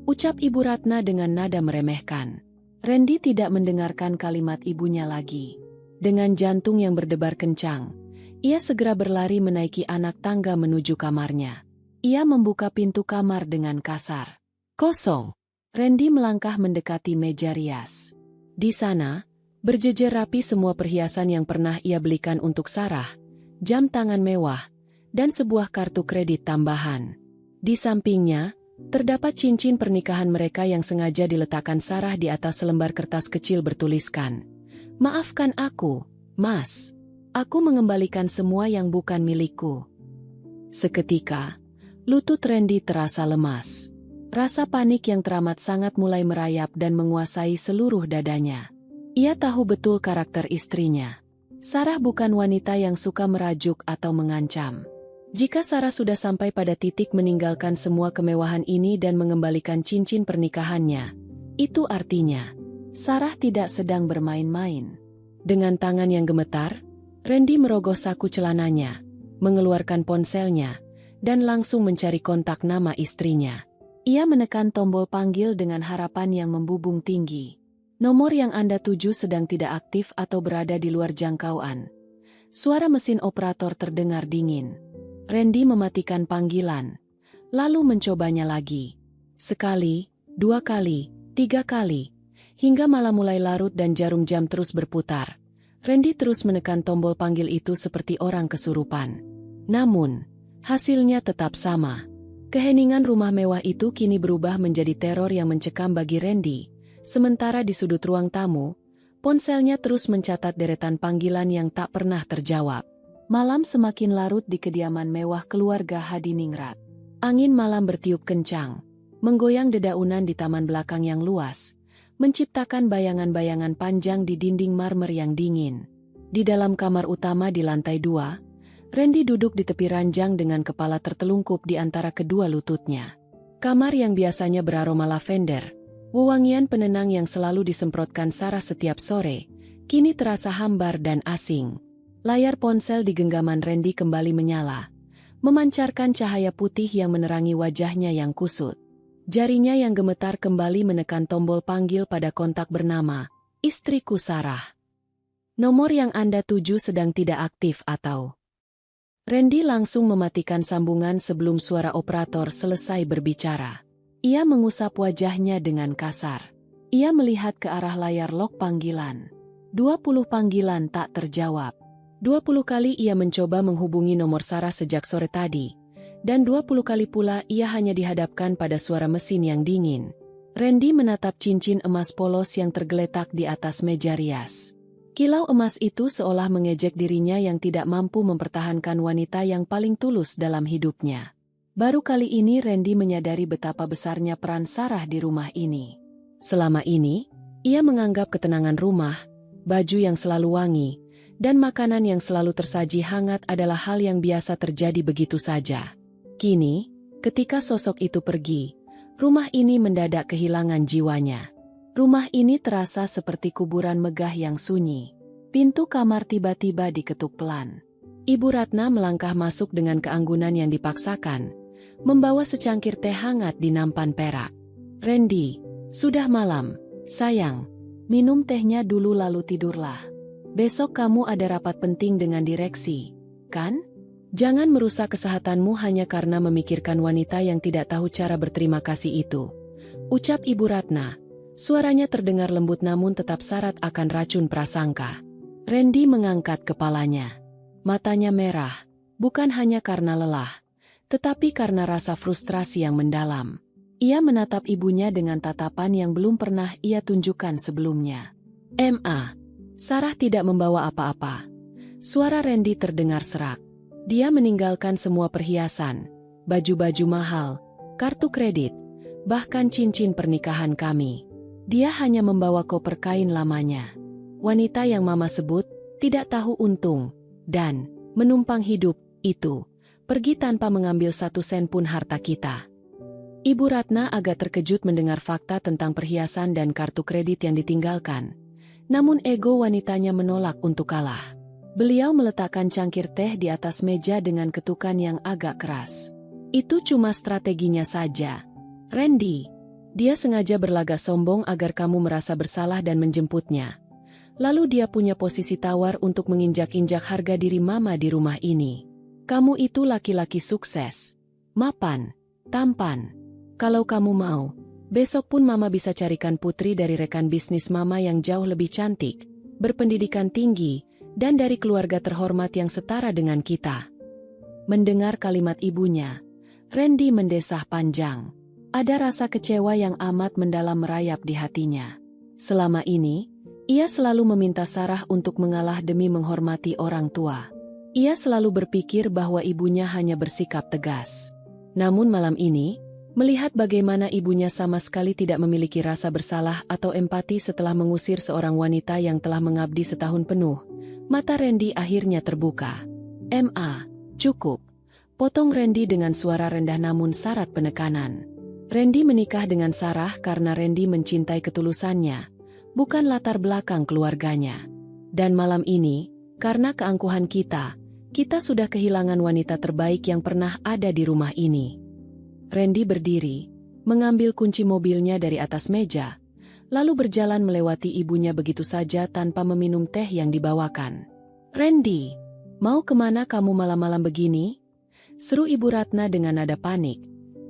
ucap Ibu Ratna dengan nada meremehkan. Randy tidak mendengarkan kalimat ibunya lagi. Dengan jantung yang berdebar kencang, ia segera berlari menaiki anak tangga menuju kamarnya. Ia membuka pintu kamar dengan kasar. Kosong. Randy melangkah mendekati meja rias. Di sana, berjejer rapi semua perhiasan yang pernah ia belikan untuk Sarah, jam tangan mewah, dan sebuah kartu kredit tambahan. Di sampingnya, terdapat cincin pernikahan mereka yang sengaja diletakkan Sarah di atas selembar kertas kecil bertuliskan, "Maafkan aku, Mas. Aku mengembalikan semua yang bukan milikku." Seketika, lutut Randy terasa lemas. Rasa panik yang teramat sangat mulai merayap dan menguasai seluruh dadanya. Ia tahu betul karakter istrinya. Sarah bukan wanita yang suka merajuk atau mengancam. Jika Sarah sudah sampai pada titik meninggalkan semua kemewahan ini dan mengembalikan cincin pernikahannya, itu artinya Sarah tidak sedang bermain-main. Dengan tangan yang gemetar, Randy merogoh saku celananya, mengeluarkan ponselnya, dan langsung mencari kontak nama istrinya. Ia menekan tombol panggil dengan harapan yang membubung tinggi. "Nomor yang Anda tuju sedang tidak aktif atau berada di luar jangkauan." Suara mesin operator terdengar dingin. Randy mematikan panggilan, lalu mencobanya lagi. Sekali, 2 kali, 3 kali, hingga malam mulai larut dan jarum jam terus berputar. Randy terus menekan tombol panggil itu seperti orang kesurupan. Namun, hasilnya tetap sama. Keheningan rumah mewah itu kini berubah menjadi teror yang mencekam bagi Randy. Sementara di sudut ruang tamu, ponselnya terus mencatat deretan panggilan yang tak pernah terjawab. Malam semakin larut di kediaman mewah keluarga Hadiningrat. Angin malam bertiup kencang, menggoyang dedaunan di taman belakang yang luas, menciptakan bayangan-bayangan panjang di dinding marmer yang dingin. Di dalam kamar utama di lantai 2, Randy duduk di tepi ranjang dengan kepala tertelungkup di antara kedua lututnya. Kamar yang biasanya beraroma lavender, wewangian penenang yang selalu disemprotkan Sarah setiap sore, kini terasa hambar dan asing. Layar ponsel di genggaman Randy kembali menyala, memancarkan cahaya putih yang menerangi wajahnya yang kusut. Jarinya yang gemetar kembali menekan tombol panggil pada kontak bernama, "Istriku Sarah. Nomor yang Anda tuju sedang tidak aktif atau..." Randy langsung mematikan sambungan sebelum suara operator selesai berbicara. Ia mengusap wajahnya dengan kasar. Ia melihat ke arah layar log panggilan. 20 panggilan tak terjawab. 20 kali ia mencoba menghubungi nomor Sarah sejak sore tadi, dan 20 kali pula ia hanya dihadapkan pada suara mesin yang dingin. Randy menatap cincin emas polos yang tergeletak di atas meja rias. Kilau emas itu seolah mengejek dirinya yang tidak mampu mempertahankan wanita yang paling tulus dalam hidupnya. Baru kali ini Randy menyadari betapa besarnya peran Sarah di rumah ini. Selama ini, ia menganggap ketenangan rumah, baju yang selalu wangi, dan makanan yang selalu tersaji hangat adalah hal yang biasa terjadi begitu saja. Kini, ketika sosok itu pergi, rumah ini mendadak kehilangan jiwanya. Rumah ini terasa seperti kuburan megah yang sunyi. Pintu kamar tiba-tiba diketuk pelan. Ibu Ratna melangkah masuk dengan keanggunan yang dipaksakan, membawa secangkir teh hangat di nampan perak. "Randy, sudah malam, sayang. Minum tehnya dulu lalu tidurlah. Besok kamu ada rapat penting dengan direksi, kan? Jangan merusak kesehatanmu hanya karena memikirkan wanita yang tidak tahu cara berterima kasih itu," ucap Ibu Ratna. Suaranya terdengar lembut namun tetap syarat akan racun prasangka. Randy mengangkat kepalanya. Matanya merah, bukan hanya karena lelah, tetapi karena rasa frustrasi yang mendalam. Ia menatap ibunya dengan tatapan yang belum pernah ia tunjukkan sebelumnya. "Ma, Sarah tidak membawa apa-apa." Suara Randy terdengar serak. "Dia meninggalkan semua perhiasan, baju-baju mahal, kartu kredit, bahkan cincin pernikahan kami. Dia hanya membawa koper kain lamanya. Wanita yang Mama sebut, tidak tahu untung, dan menumpang hidup, itu pergi tanpa mengambil 1 sen pun harta kita." Ibu Ratna agak terkejut mendengar fakta tentang perhiasan dan kartu kredit yang ditinggalkan. Namun ego wanitanya menolak untuk kalah. Beliau meletakkan cangkir teh di atas meja dengan ketukan yang agak keras. "Itu cuma strateginya saja, Randy. Dia sengaja berlagak sombong agar kamu merasa bersalah dan menjemputnya. Lalu dia punya posisi tawar untuk menginjak-injak harga diri Mama di rumah ini. Kamu itu laki-laki sukses, mapan, tampan. Kalau kamu mau, besok pun Mama bisa carikan putri dari rekan bisnis Mama yang jauh lebih cantik, berpendidikan tinggi, dan dari keluarga terhormat yang setara dengan kita." Mendengar kalimat ibunya, Randy mendesah panjang. Ada rasa kecewa yang amat mendalam merayap di hatinya. Selama ini, ia selalu meminta Sarah untuk mengalah demi menghormati orang tua. Ia selalu berpikir bahwa ibunya hanya bersikap tegas. Namun malam ini, melihat bagaimana ibunya sama sekali tidak memiliki rasa bersalah atau empati setelah mengusir seorang wanita yang telah mengabdi setahun penuh, mata Randy akhirnya terbuka. "Ma, cukup," potong Randy dengan suara rendah namun syarat penekanan. Randy menikah dengan Sarah karena Randy mencintai ketulusannya, bukan latar belakang keluarganya. Dan malam ini, karena keangkuhan kita sudah kehilangan wanita terbaik yang pernah ada di rumah ini. Randy berdiri, mengambil kunci mobilnya dari atas meja, lalu berjalan melewati ibunya begitu saja tanpa meminum teh yang dibawakan. "Randy, mau kemana kamu malam-malam begini?" seru Ibu Ratna dengan nada panik,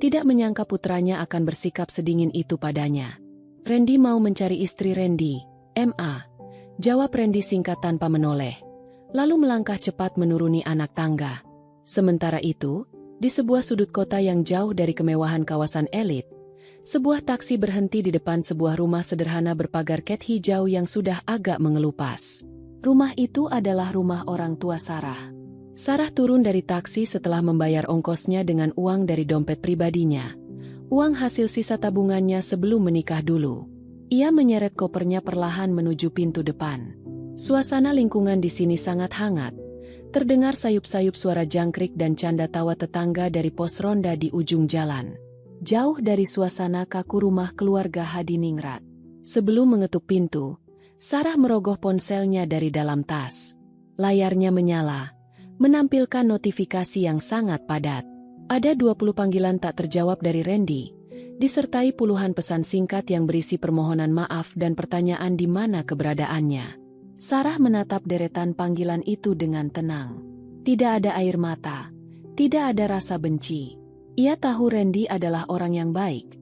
tidak menyangka putranya akan bersikap sedingin itu padanya. "Randy mau mencari istri Randy, Ma," jawab Randy singkat tanpa menoleh, lalu melangkah cepat menuruni anak tangga. Sementara itu, di sebuah sudut kota yang jauh dari kemewahan kawasan elit, sebuah taksi berhenti di depan sebuah rumah sederhana berpagar cat hijau yang sudah agak mengelupas. Rumah itu adalah rumah orang tua Sarah. Sarah turun dari taksi setelah membayar ongkosnya dengan uang dari dompet pribadinya. Uang hasil sisa tabungannya sebelum menikah dulu. Ia menyeret kopernya perlahan menuju pintu depan. Suasana lingkungan di sini sangat hangat. Terdengar sayup-sayup suara jangkrik dan canda tawa tetangga dari pos ronda di ujung jalan. Jauh dari suasana kaku rumah keluarga Hadiningrat. Sebelum mengetuk pintu, Sarah merogoh ponselnya dari dalam tas. Layarnya menyala, menampilkan notifikasi yang sangat padat. Ada 20 panggilan tak terjawab dari Randy, disertai puluhan pesan singkat yang berisi permohonan maaf dan pertanyaan di mana keberadaannya. Sarah menatap deretan panggilan itu dengan tenang. Tidak ada air mata, tidak ada rasa benci. Ia tahu Randy adalah orang yang baik,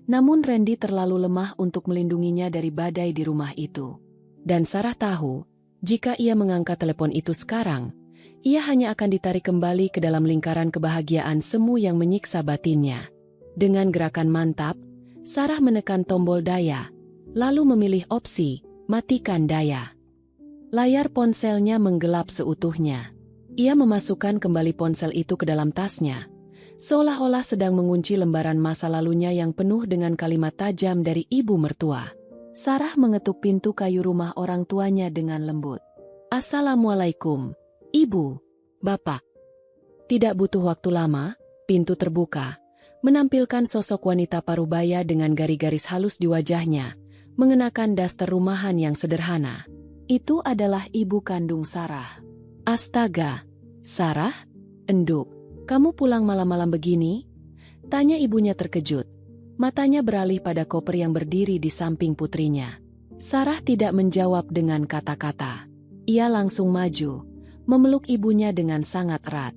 namun Randy terlalu lemah untuk melindunginya dari badai di rumah itu. Dan Sarah tahu, jika ia mengangkat telepon itu sekarang, ia hanya akan ditarik kembali ke dalam lingkaran kebahagiaan semu yang menyiksa batinnya. Dengan gerakan mantap, Sarah menekan tombol daya, lalu memilih opsi, matikan daya. Layar ponselnya menggelap seutuhnya. Ia memasukkan kembali ponsel itu ke dalam tasnya, seolah-olah sedang mengunci lembaran masa lalunya yang penuh dengan kalimat tajam dari ibu mertua. Sarah mengetuk pintu kayu rumah orang tuanya dengan lembut. "Assalamualaikum, Ibu, Bapak." Tidak butuh waktu lama, pintu terbuka, menampilkan sosok wanita parubaya dengan garis-garis halus di wajahnya, mengenakan daster rumahan yang sederhana. Itu adalah ibu kandung Sarah. Astaga, Sarah? Enduk, kamu pulang malam-malam begini? Tanya ibunya terkejut. Matanya beralih pada koper yang berdiri di samping putrinya. Sarah tidak menjawab dengan kata-kata. Ia langsung maju, memeluk ibunya dengan sangat erat.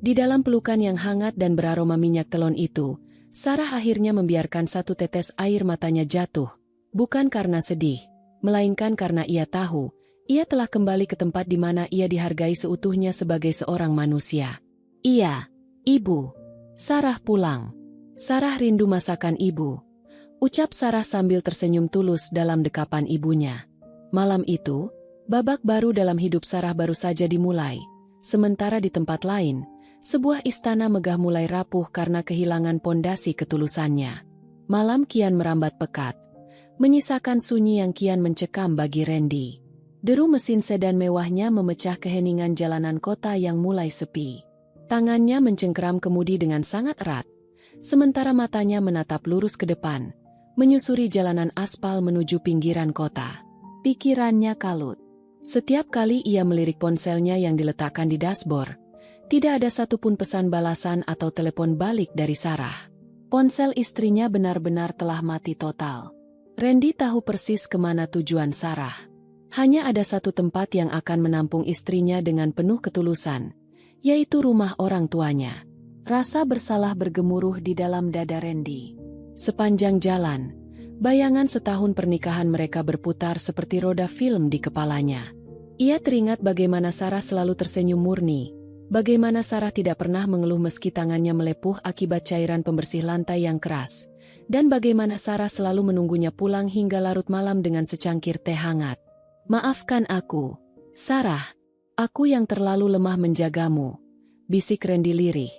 Di dalam pelukan yang hangat dan beraroma minyak telon itu, Sarah akhirnya membiarkan satu tetes air matanya jatuh, bukan karena sedih, melainkan karena ia tahu, ia telah kembali ke tempat di mana ia dihargai seutuhnya sebagai seorang manusia. Iya, ibu. Sarah pulang. Sarah rindu masakan ibu. Ucap Sarah sambil tersenyum tulus dalam dekapan ibunya. Malam itu, babak baru dalam hidup Sarah baru saja dimulai. Sementara di tempat lain, sebuah istana megah mulai rapuh karena kehilangan pondasi ketulusannya. Malam kian merambat pekat, menyisakan sunyi yang kian mencekam bagi Randy. Deru mesin sedan mewahnya memecah keheningan jalanan kota yang mulai sepi. Tangannya mencengkeram kemudi dengan sangat erat, sementara matanya menatap lurus ke depan, menyusuri jalanan aspal menuju pinggiran kota. Pikirannya kalut. Setiap kali ia melirik ponselnya yang diletakkan di dashboard, tidak ada satupun pesan balasan atau telepon balik dari Sarah. Ponsel istrinya benar-benar telah mati total. Randy tahu persis kemana tujuan Sarah. Hanya ada satu tempat yang akan menampung istrinya dengan penuh ketulusan, yaitu rumah orang tuanya. Rasa bersalah bergemuruh di dalam dada Randy. Sepanjang jalan, bayangan setahun pernikahan mereka berputar seperti roda film di kepalanya. Ia teringat bagaimana Sarah selalu tersenyum murni, bagaimana Sarah tidak pernah mengeluh meski tangannya melepuh akibat cairan pembersih lantai yang keras, dan bagaimana Sarah selalu menunggunya pulang hingga larut malam dengan secangkir teh hangat. Maafkan aku, Sarah. Aku yang terlalu lemah menjagamu, bisik Randy lirih.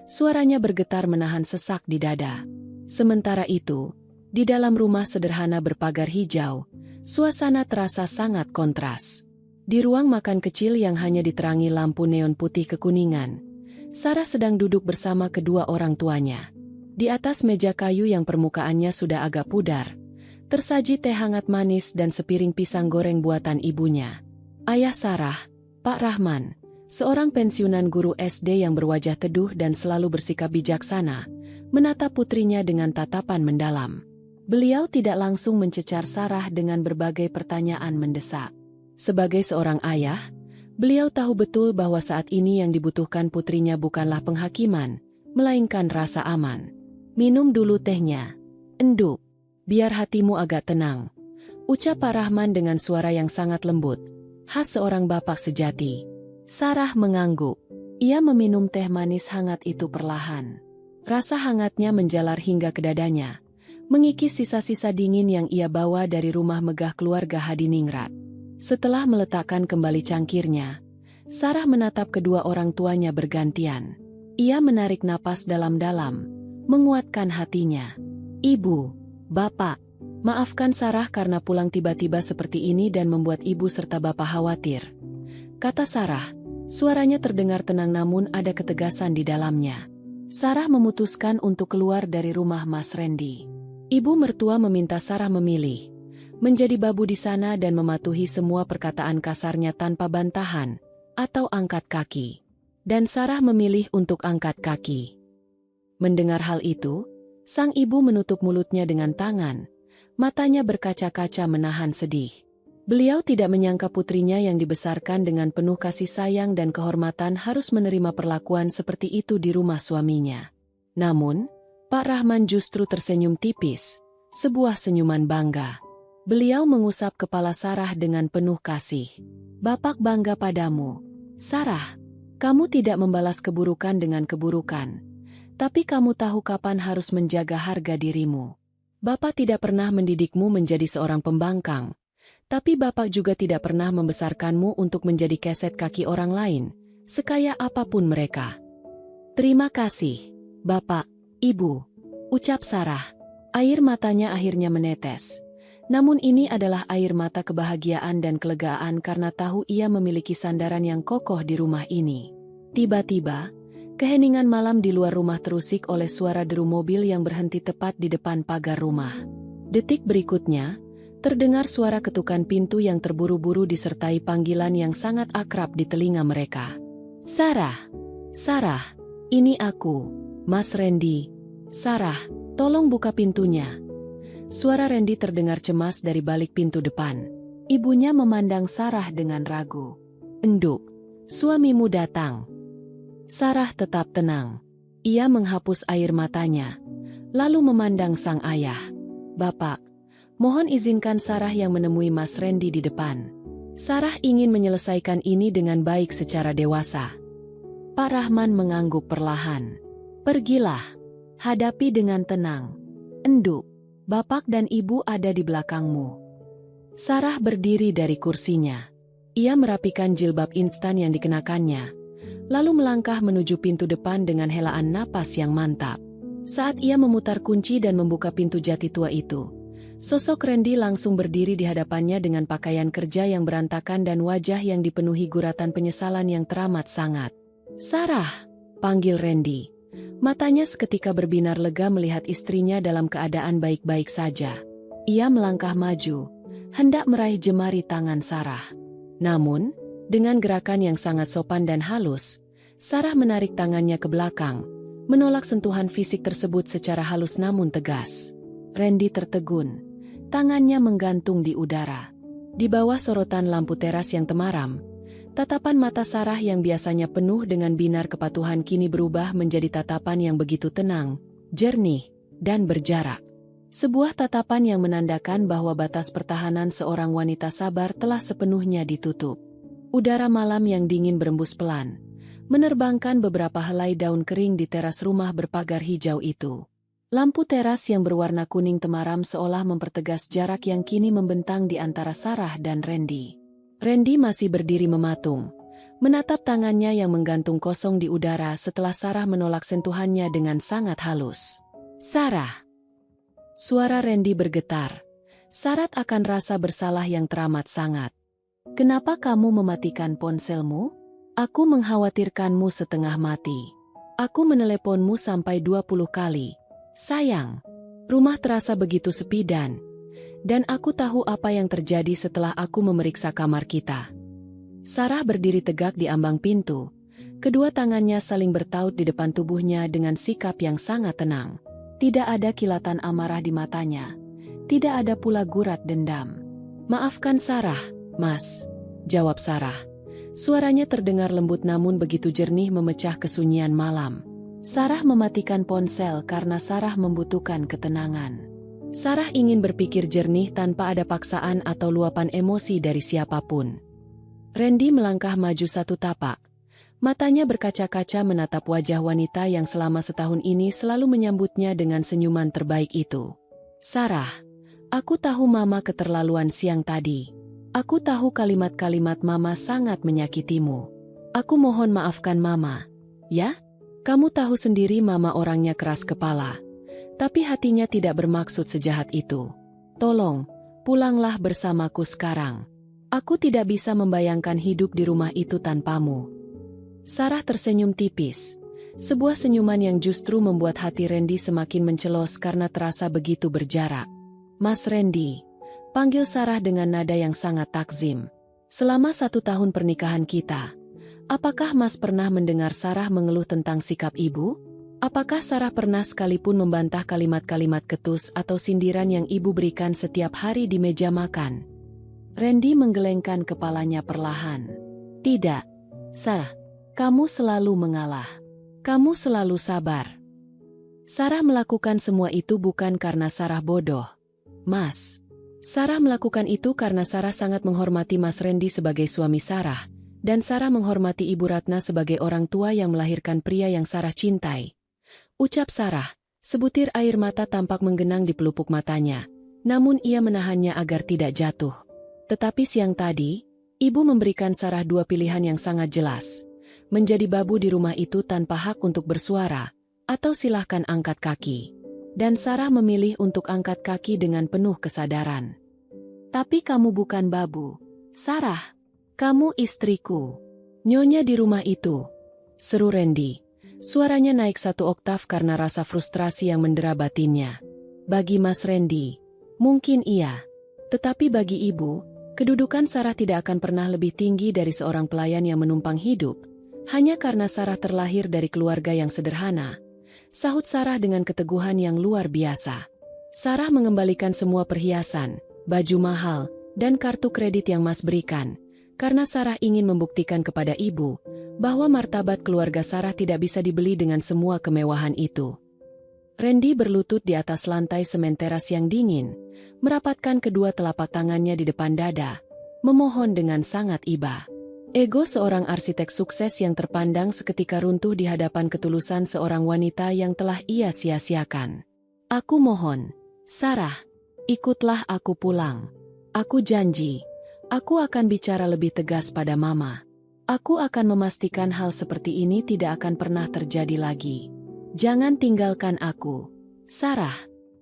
Suaranya bergetar menahan sesak di dada. Sementara itu, di dalam rumah sederhana berpagar hijau, suasana terasa sangat kontras. Di ruang makan kecil yang hanya diterangi lampu neon putih kekuningan, Sarah sedang duduk bersama kedua orang tuanya. Di atas meja kayu yang permukaannya sudah agak pudar, tersaji teh hangat manis dan sepiring pisang goreng buatan ibunya. Ayah Sarah, Pak Rahman, seorang pensiunan guru SD yang berwajah teduh dan selalu bersikap bijaksana, menatap putrinya dengan tatapan mendalam. Beliau tidak langsung mencecar Sarah dengan berbagai pertanyaan mendesak. Sebagai seorang ayah, beliau tahu betul bahwa saat ini yang dibutuhkan putrinya bukanlah penghakiman, melainkan rasa aman. Minum dulu tehnya. Enduk, biar hatimu agak tenang, ucap Pak Rahman dengan suara yang sangat lembut, khas seorang bapak sejati. Sarah mengangguk. Ia meminum teh manis hangat itu perlahan. Rasa hangatnya menjalar hingga ke dadanya, mengikis sisa-sisa dingin yang ia bawa dari rumah megah keluarga Hadiningrat. Setelah meletakkan kembali cangkirnya, Sarah menatap kedua orang tuanya bergantian. Ia menarik napas dalam-dalam, menguatkan hatinya. Ibu, Bapak, maafkan Sarah karena pulang tiba-tiba seperti ini dan membuat ibu serta bapak khawatir, kata Sarah. Suaranya terdengar tenang namun ada ketegasan di dalamnya. Sarah memutuskan untuk keluar dari rumah Mas Randy. Ibu mertua meminta Sarah memilih menjadi babu di sana dan mematuhi semua perkataan kasarnya tanpa bantahan atau angkat kaki. Dan Sarah memilih untuk angkat kaki. Mendengar hal itu, sang ibu menutup mulutnya dengan tangan, matanya berkaca-kaca menahan sedih. Beliau tidak menyangka putrinya yang dibesarkan dengan penuh kasih sayang dan kehormatan harus menerima perlakuan seperti itu di rumah suaminya. Namun, Pak Rahman justru tersenyum tipis, sebuah senyuman bangga. Beliau mengusap kepala Sarah dengan penuh kasih. Bapak bangga padamu, Sarah. Kamu tidak membalas keburukan dengan keburukan, tapi kamu tahu kapan harus menjaga harga dirimu. Bapak tidak pernah mendidikmu menjadi seorang pembangkang, tapi Bapak juga tidak pernah membesarkanmu untuk menjadi keset kaki orang lain, sekaya apapun mereka. Terima kasih, Bapak, Ibu, ucap Sarah. Air matanya akhirnya menetes. Namun ini adalah air mata kebahagiaan dan kelegaan karena tahu ia memiliki sandaran yang kokoh di rumah ini. Tiba-tiba, keheningan malam di luar rumah terusik oleh suara deru mobil yang berhenti tepat di depan pagar rumah. Detik berikutnya, terdengar suara ketukan pintu yang terburu-buru disertai panggilan yang sangat akrab di telinga mereka. Sarah, Sarah, ini aku, Mas Randy. Sarah, tolong buka pintunya. Suara Randy terdengar cemas dari balik pintu depan. Ibunya memandang Sarah dengan ragu. Enduk, suamimu datang. Sarah tetap tenang. Ia menghapus air matanya, lalu memandang sang ayah. Bapak, mohon izinkan Sarah yang menemui Mas Randy di depan. Sarah ingin menyelesaikan ini dengan baik secara dewasa. Pak Rahman mengangguk perlahan. Pergilah, hadapi dengan tenang. Enduk, bapak dan ibu ada di belakangmu. Sarah berdiri dari kursinya. Ia merapikan jilbab instan yang dikenakannya, lalu melangkah menuju pintu depan dengan helaan napas yang mantap. Saat ia memutar kunci dan membuka pintu jati tua itu, sosok Randy langsung berdiri di hadapannya dengan pakaian kerja yang berantakan dan wajah yang dipenuhi guratan penyesalan yang teramat sangat. Sarah, panggil Randy. Matanya seketika berbinar lega melihat istrinya dalam keadaan baik-baik saja. Ia melangkah maju, hendak meraih jemari tangan Sarah. Namun, dengan gerakan yang sangat sopan dan halus, Sarah menarik tangannya ke belakang, menolak sentuhan fisik tersebut secara halus namun tegas. Randy tertegun, tangannya menggantung di udara. Di bawah sorotan lampu teras yang temaram, tatapan mata Sarah yang biasanya penuh dengan binar kepatuhan kini berubah menjadi tatapan yang begitu tenang, jernih, dan berjarak. Sebuah tatapan yang menandakan bahwa batas pertahanan seorang wanita sabar telah sepenuhnya ditutup. Udara malam yang dingin berembus pelan, menerbangkan beberapa helai daun kering di teras rumah berpagar hijau itu. Lampu teras yang berwarna kuning temaram seolah mempertegas jarak yang kini membentang di antara Sarah dan Randy. Randy masih berdiri mematung, menatap tangannya yang menggantung kosong di udara setelah Sarah menolak sentuhannya dengan sangat halus. Sarah. Suara Randy bergetar, syarat akan rasa bersalah yang teramat sangat. Kenapa kamu mematikan ponselmu? Aku mengkhawatirkanmu setengah mati. Aku meneleponmu sampai 20 kali. Sayang, rumah terasa begitu sepi dan aku tahu apa yang terjadi setelah aku memeriksa kamar kita. Sarah berdiri tegak di ambang pintu. Kedua tangannya saling bertaut di depan tubuhnya dengan sikap yang sangat tenang. Tidak ada kilatan amarah di matanya. Tidak ada pula gurat dendam. Maafkan Sarah, Mas, jawab Sarah. Suaranya terdengar lembut namun begitu jernih memecah kesunyian malam. Sarah mematikan ponsel karena Sarah membutuhkan ketenangan. Sarah ingin berpikir jernih tanpa ada paksaan atau luapan emosi dari siapapun. Randy melangkah maju satu tapak. Matanya berkaca-kaca menatap wajah wanita yang selama setahun ini selalu menyambutnya dengan senyuman terbaik itu. Sarah, aku tahu Mama keterlaluan siang tadi. Aku tahu kalimat-kalimat Mama sangat menyakitimu. Aku mohon maafkan Mama. Ya? Kamu tahu sendiri Mama orangnya keras kepala. Tapi hatinya tidak bermaksud sejahat itu. Tolong, pulanglah bersamaku sekarang. Aku tidak bisa membayangkan hidup di rumah itu tanpamu. Sarah tersenyum tipis. Sebuah senyuman yang justru membuat hati Randy semakin mencelos karena terasa begitu berjarak. Mas Randy, panggil Sarah dengan nada yang sangat takzim. Selama 1 tahun pernikahan kita, apakah Mas pernah mendengar Sarah mengeluh tentang sikap ibu? Apakah Sarah pernah sekalipun membantah kalimat-kalimat ketus atau sindiran yang ibu berikan setiap hari di meja makan? Randy menggelengkan kepalanya perlahan. Tidak, Sarah. Kamu selalu mengalah. Kamu selalu sabar. Sarah melakukan semua itu bukan karena Sarah bodoh. Mas. Sarah melakukan itu karena Sarah sangat menghormati Mas Randy sebagai suami Sarah, dan Sarah menghormati Ibu Ratna sebagai orang tua yang melahirkan pria yang Sarah cintai. Ucap Sarah, sebutir air mata tampak menggenang di pelupuk matanya, namun ia menahannya agar tidak jatuh. Tetapi siang tadi, Ibu memberikan Sarah 2 pilihan yang sangat jelas. Menjadi babu di rumah itu tanpa hak untuk bersuara, atau silahkan angkat kaki. Dan Sarah memilih untuk angkat kaki dengan penuh kesadaran. Tapi kamu bukan babu, Sarah. Kamu istriku. Nyonya di rumah itu, seru Randy. Suaranya naik 1 oktav karena rasa frustrasi yang mendera batinnya. Bagi Mas Randy, mungkin iya. Tetapi bagi ibu, kedudukan Sarah tidak akan pernah lebih tinggi dari seorang pelayan yang menumpang hidup, Hanya karena Sarah terlahir dari keluarga yang sederhana, sahut Sarah dengan keteguhan yang luar biasa. Sarah mengembalikan semua perhiasan, baju mahal, dan kartu kredit yang Mas berikan, karena Sarah ingin membuktikan kepada ibu bahwa martabat keluarga Sarah tidak bisa dibeli dengan semua kemewahan itu. Randy berlutut di atas lantai semen teras yang dingin, merapatkan kedua telapak tangannya di depan dada, memohon dengan sangat iba. Ego seorang arsitek sukses yang terpandang seketika runtuh di hadapan ketulusan seorang wanita yang telah ia sia-siakan. Aku mohon, Sarah, ikutlah aku pulang. Aku janji, aku akan bicara lebih tegas pada Mama. Aku akan memastikan hal seperti ini tidak akan pernah terjadi lagi. Jangan tinggalkan aku. Sarah,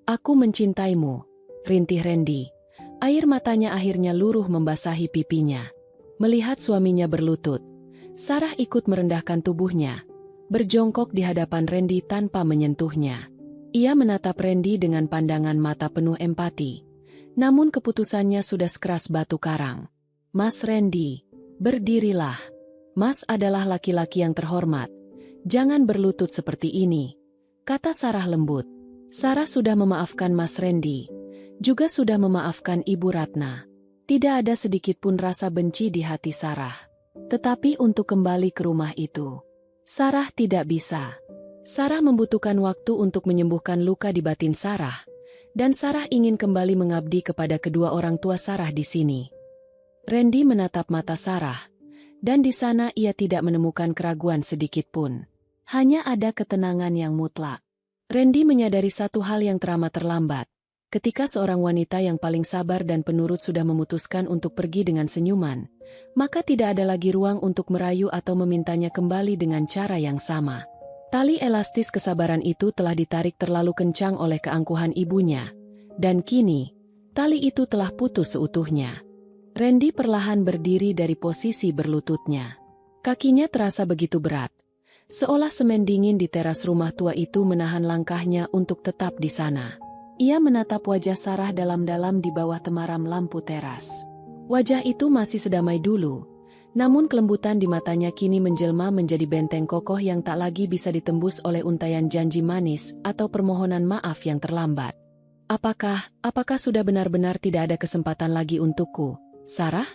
aku mencintaimu. Rintih Randy. Air matanya akhirnya luruh membasahi pipinya. Melihat suaminya berlutut, Sarah ikut merendahkan tubuhnya, berjongkok di hadapan Randy tanpa menyentuhnya. Ia menatap Randy dengan pandangan mata penuh empati. Namun keputusannya sudah sekeras batu karang. Mas Randy, berdirilah. Mas adalah laki-laki yang terhormat. Jangan berlutut seperti ini, kata Sarah lembut. Sarah sudah memaafkan Mas Randy, juga sudah memaafkan Ibu Ratna. Tidak ada sedikit pun rasa benci di hati Sarah. Tetapi untuk kembali ke rumah itu, Sarah tidak bisa. Sarah membutuhkan waktu untuk menyembuhkan luka di batin Sarah, dan Sarah ingin kembali mengabdi kepada kedua orang tua Sarah di sini. Randy menatap mata Sarah, dan di sana ia tidak menemukan keraguan sedikit pun. Hanya ada ketenangan yang mutlak. Randy menyadari satu hal yang teramat terlambat. Ketika seorang wanita yang paling sabar dan penurut sudah memutuskan untuk pergi dengan senyuman, maka tidak ada lagi ruang untuk merayu atau memintanya kembali dengan cara yang sama. Tali elastis kesabaran itu telah ditarik terlalu kencang oleh keangkuhan ibunya, dan kini, tali itu telah putus seutuhnya. Randy perlahan berdiri dari posisi berlututnya. Kakinya terasa begitu berat, seolah semen dingin di teras rumah tua itu menahan langkahnya untuk tetap di sana. Ia menatap wajah Sarah dalam-dalam di bawah temaram lampu teras. Wajah itu masih sedamai dulu, namun kelembutan di matanya kini menjelma menjadi benteng kokoh yang tak lagi bisa ditembus oleh untayan janji manis atau permohonan maaf yang terlambat. Apakah sudah benar-benar tidak ada kesempatan lagi untukku, Sarah?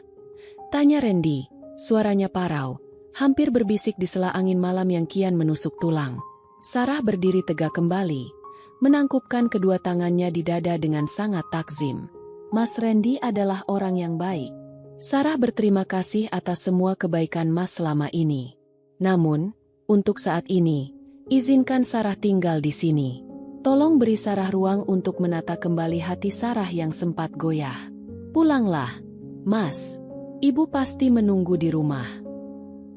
Tanya Randy, suaranya parau, hampir berbisik di sela angin malam yang kian menusuk tulang. Sarah berdiri tegak kembali, menangkupkan kedua tangannya di dada dengan sangat takzim. Mas Randy adalah orang yang baik. Sarah berterima kasih atas semua kebaikan Mas selama ini. Namun, untuk saat ini, izinkan Sarah tinggal di sini. Tolong beri Sarah ruang untuk menata kembali hati Sarah yang sempat goyah. Pulanglah, Mas. Ibu pasti menunggu di rumah.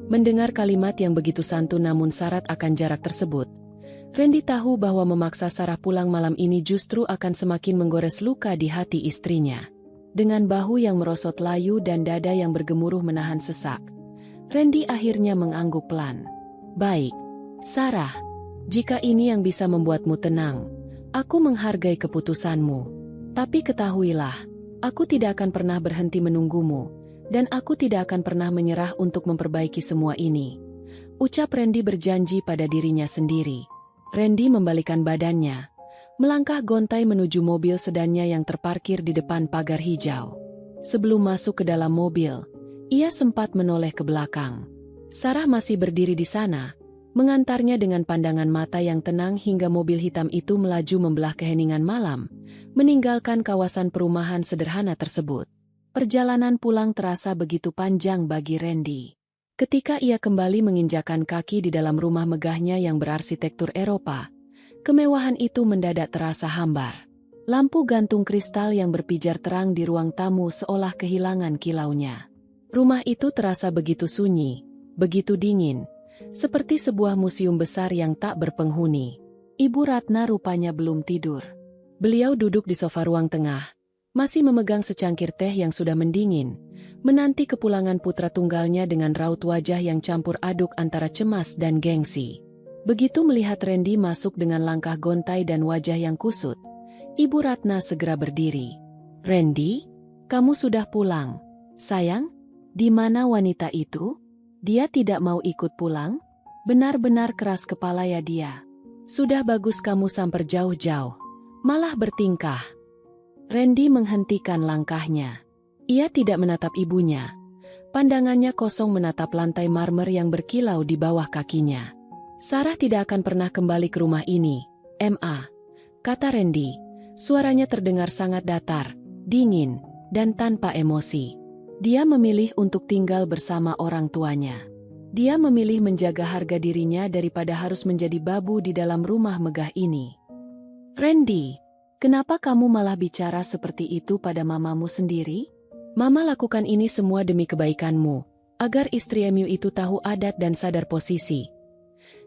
Mendengar kalimat yang begitu santun namun syarat akan jarak tersebut, Randy tahu bahwa memaksa Sarah pulang malam ini justru akan semakin menggores luka di hati istrinya. Dengan bahu yang merosot layu dan dada yang bergemuruh menahan sesak, Randy akhirnya mengangguk pelan. Baik, Sarah, jika ini yang bisa membuatmu tenang, aku menghargai keputusanmu. Tapi ketahuilah, aku tidak akan pernah berhenti menunggumu, dan aku tidak akan pernah menyerah untuk memperbaiki semua ini. Ucap Randy berjanji pada dirinya sendiri. Randy membalikan badannya, melangkah gontai menuju mobil sedannya yang terparkir di depan pagar hijau. Sebelum masuk ke dalam mobil, ia sempat menoleh ke belakang. Sarah masih berdiri di sana, mengantarnya dengan pandangan mata yang tenang hingga mobil hitam itu melaju membelah keheningan malam, meninggalkan kawasan perumahan sederhana tersebut. Perjalanan pulang terasa begitu panjang bagi Randy. Ketika ia kembali menginjakan kaki di dalam rumah megahnya yang berarsitektur Eropa, kemewahan itu mendadak terasa hambar. Lampu gantung kristal yang berpijar terang di ruang tamu seolah kehilangan kilaunya. Rumah itu terasa begitu sunyi, begitu dingin, seperti sebuah museum besar yang tak berpenghuni. Ibu Ratna rupanya belum tidur. Beliau duduk di sofa ruang tengah, masih memegang secangkir teh yang sudah mendingin, menanti kepulangan putra tunggalnya dengan raut wajah yang campur aduk antara cemas dan gengsi. Begitu melihat Randy masuk dengan langkah gontai dan wajah yang kusut, Ibu Ratna segera berdiri. Randy, kamu sudah pulang. Sayang, di mana wanita itu? Dia tidak mau ikut pulang? Benar-benar keras kepala ya dia. Sudah bagus kamu samper jauh-jauh. Malah bertingkah. Randy menghentikan langkahnya. Ia tidak menatap ibunya. Pandangannya kosong menatap lantai marmer yang berkilau di bawah kakinya. Sarah tidak akan pernah kembali ke rumah ini, Ma, kata Randy. Suaranya terdengar sangat datar, dingin, dan tanpa emosi. Dia memilih untuk tinggal bersama orang tuanya. Dia memilih menjaga harga dirinya daripada harus menjadi babu di dalam rumah megah ini. Randy, kenapa kamu malah bicara seperti itu pada mamamu sendiri? Mama lakukan ini semua demi kebaikanmu, agar istri Mu itu tahu adat dan sadar posisi.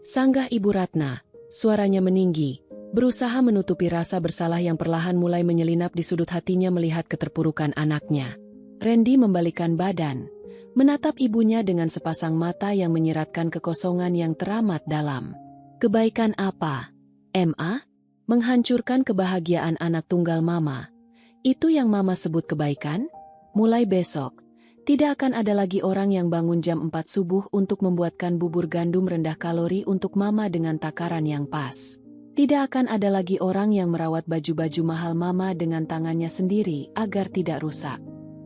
Sanggah Ibu Ratna, suaranya meninggi, berusaha menutupi rasa bersalah yang perlahan mulai menyelinap di sudut hatinya melihat keterpurukan anaknya. Randy membalikkan badan, menatap ibunya dengan sepasang mata yang menyiratkan kekosongan yang teramat dalam. Kebaikan apa? Ma? Menghancurkan kebahagiaan anak tunggal mama. Itu yang mama sebut kebaikan? Mulai besok, tidak akan ada lagi orang yang bangun jam 4 subuh untuk membuatkan bubur gandum rendah kalori untuk mama dengan takaran yang pas. Tidak akan ada lagi orang yang merawat baju-baju mahal mama dengan tangannya sendiri agar tidak rusak.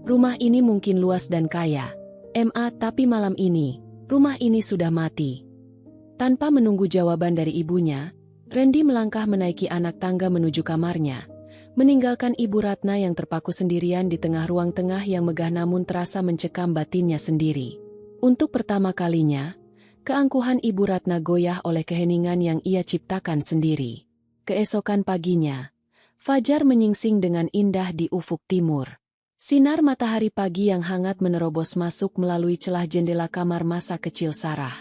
Rumah ini mungkin luas dan kaya, Ma, tapi malam ini, rumah ini sudah mati. Tanpa menunggu jawaban dari ibunya, Randy melangkah menaiki anak tangga menuju kamarnya, meninggalkan Ibu Ratna yang terpaku sendirian di tengah ruang tengah yang megah namun terasa mencekam batinnya sendiri. Untuk pertama kalinya, keangkuhan Ibu Ratna goyah oleh keheningan yang ia ciptakan sendiri. Keesokan paginya, fajar menyingsing dengan indah di ufuk timur. Sinar matahari pagi yang hangat menerobos masuk melalui celah jendela kamar masa kecil Sarah.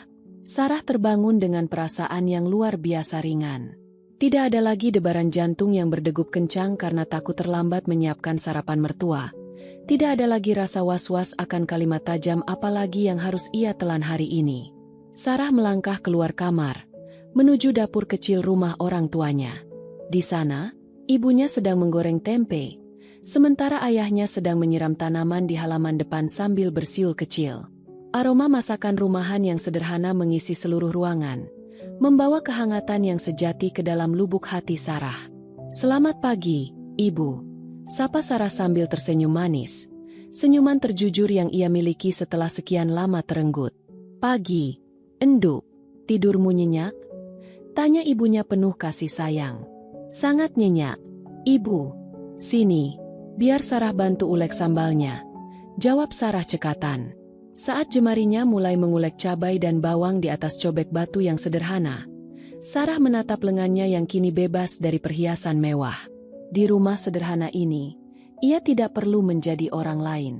Sarah terbangun dengan perasaan yang luar biasa ringan. Tidak ada lagi debaran jantung yang berdegup kencang karena takut terlambat menyiapkan sarapan mertua. Tidak ada lagi rasa was-was akan kalimat tajam apalagi yang harus ia telan hari ini. Sarah melangkah keluar kamar, menuju dapur kecil rumah orang tuanya. Di sana, ibunya sedang menggoreng tempe, sementara ayahnya sedang menyiram tanaman di halaman depan sambil bersiul kecil. Aroma masakan rumahan yang sederhana mengisi seluruh ruangan, membawa kehangatan yang sejati ke dalam lubuk hati Sarah. "Selamat pagi, Ibu," sapa Sarah sambil tersenyum manis. Senyuman terjujur yang ia miliki setelah sekian lama terenggut. "Pagi, Enduk. Tidurmu nyenyak?" tanya ibunya penuh kasih sayang. "Sangat nyenyak, Ibu." "Sini, biar Sarah bantu ulek sambalnya," jawab Sarah cekatan. Saat jemarinya mulai mengulek cabai dan bawang di atas cobek batu yang sederhana, Sarah menatap lengannya yang kini bebas dari perhiasan mewah. Di rumah sederhana ini, ia tidak perlu menjadi orang lain.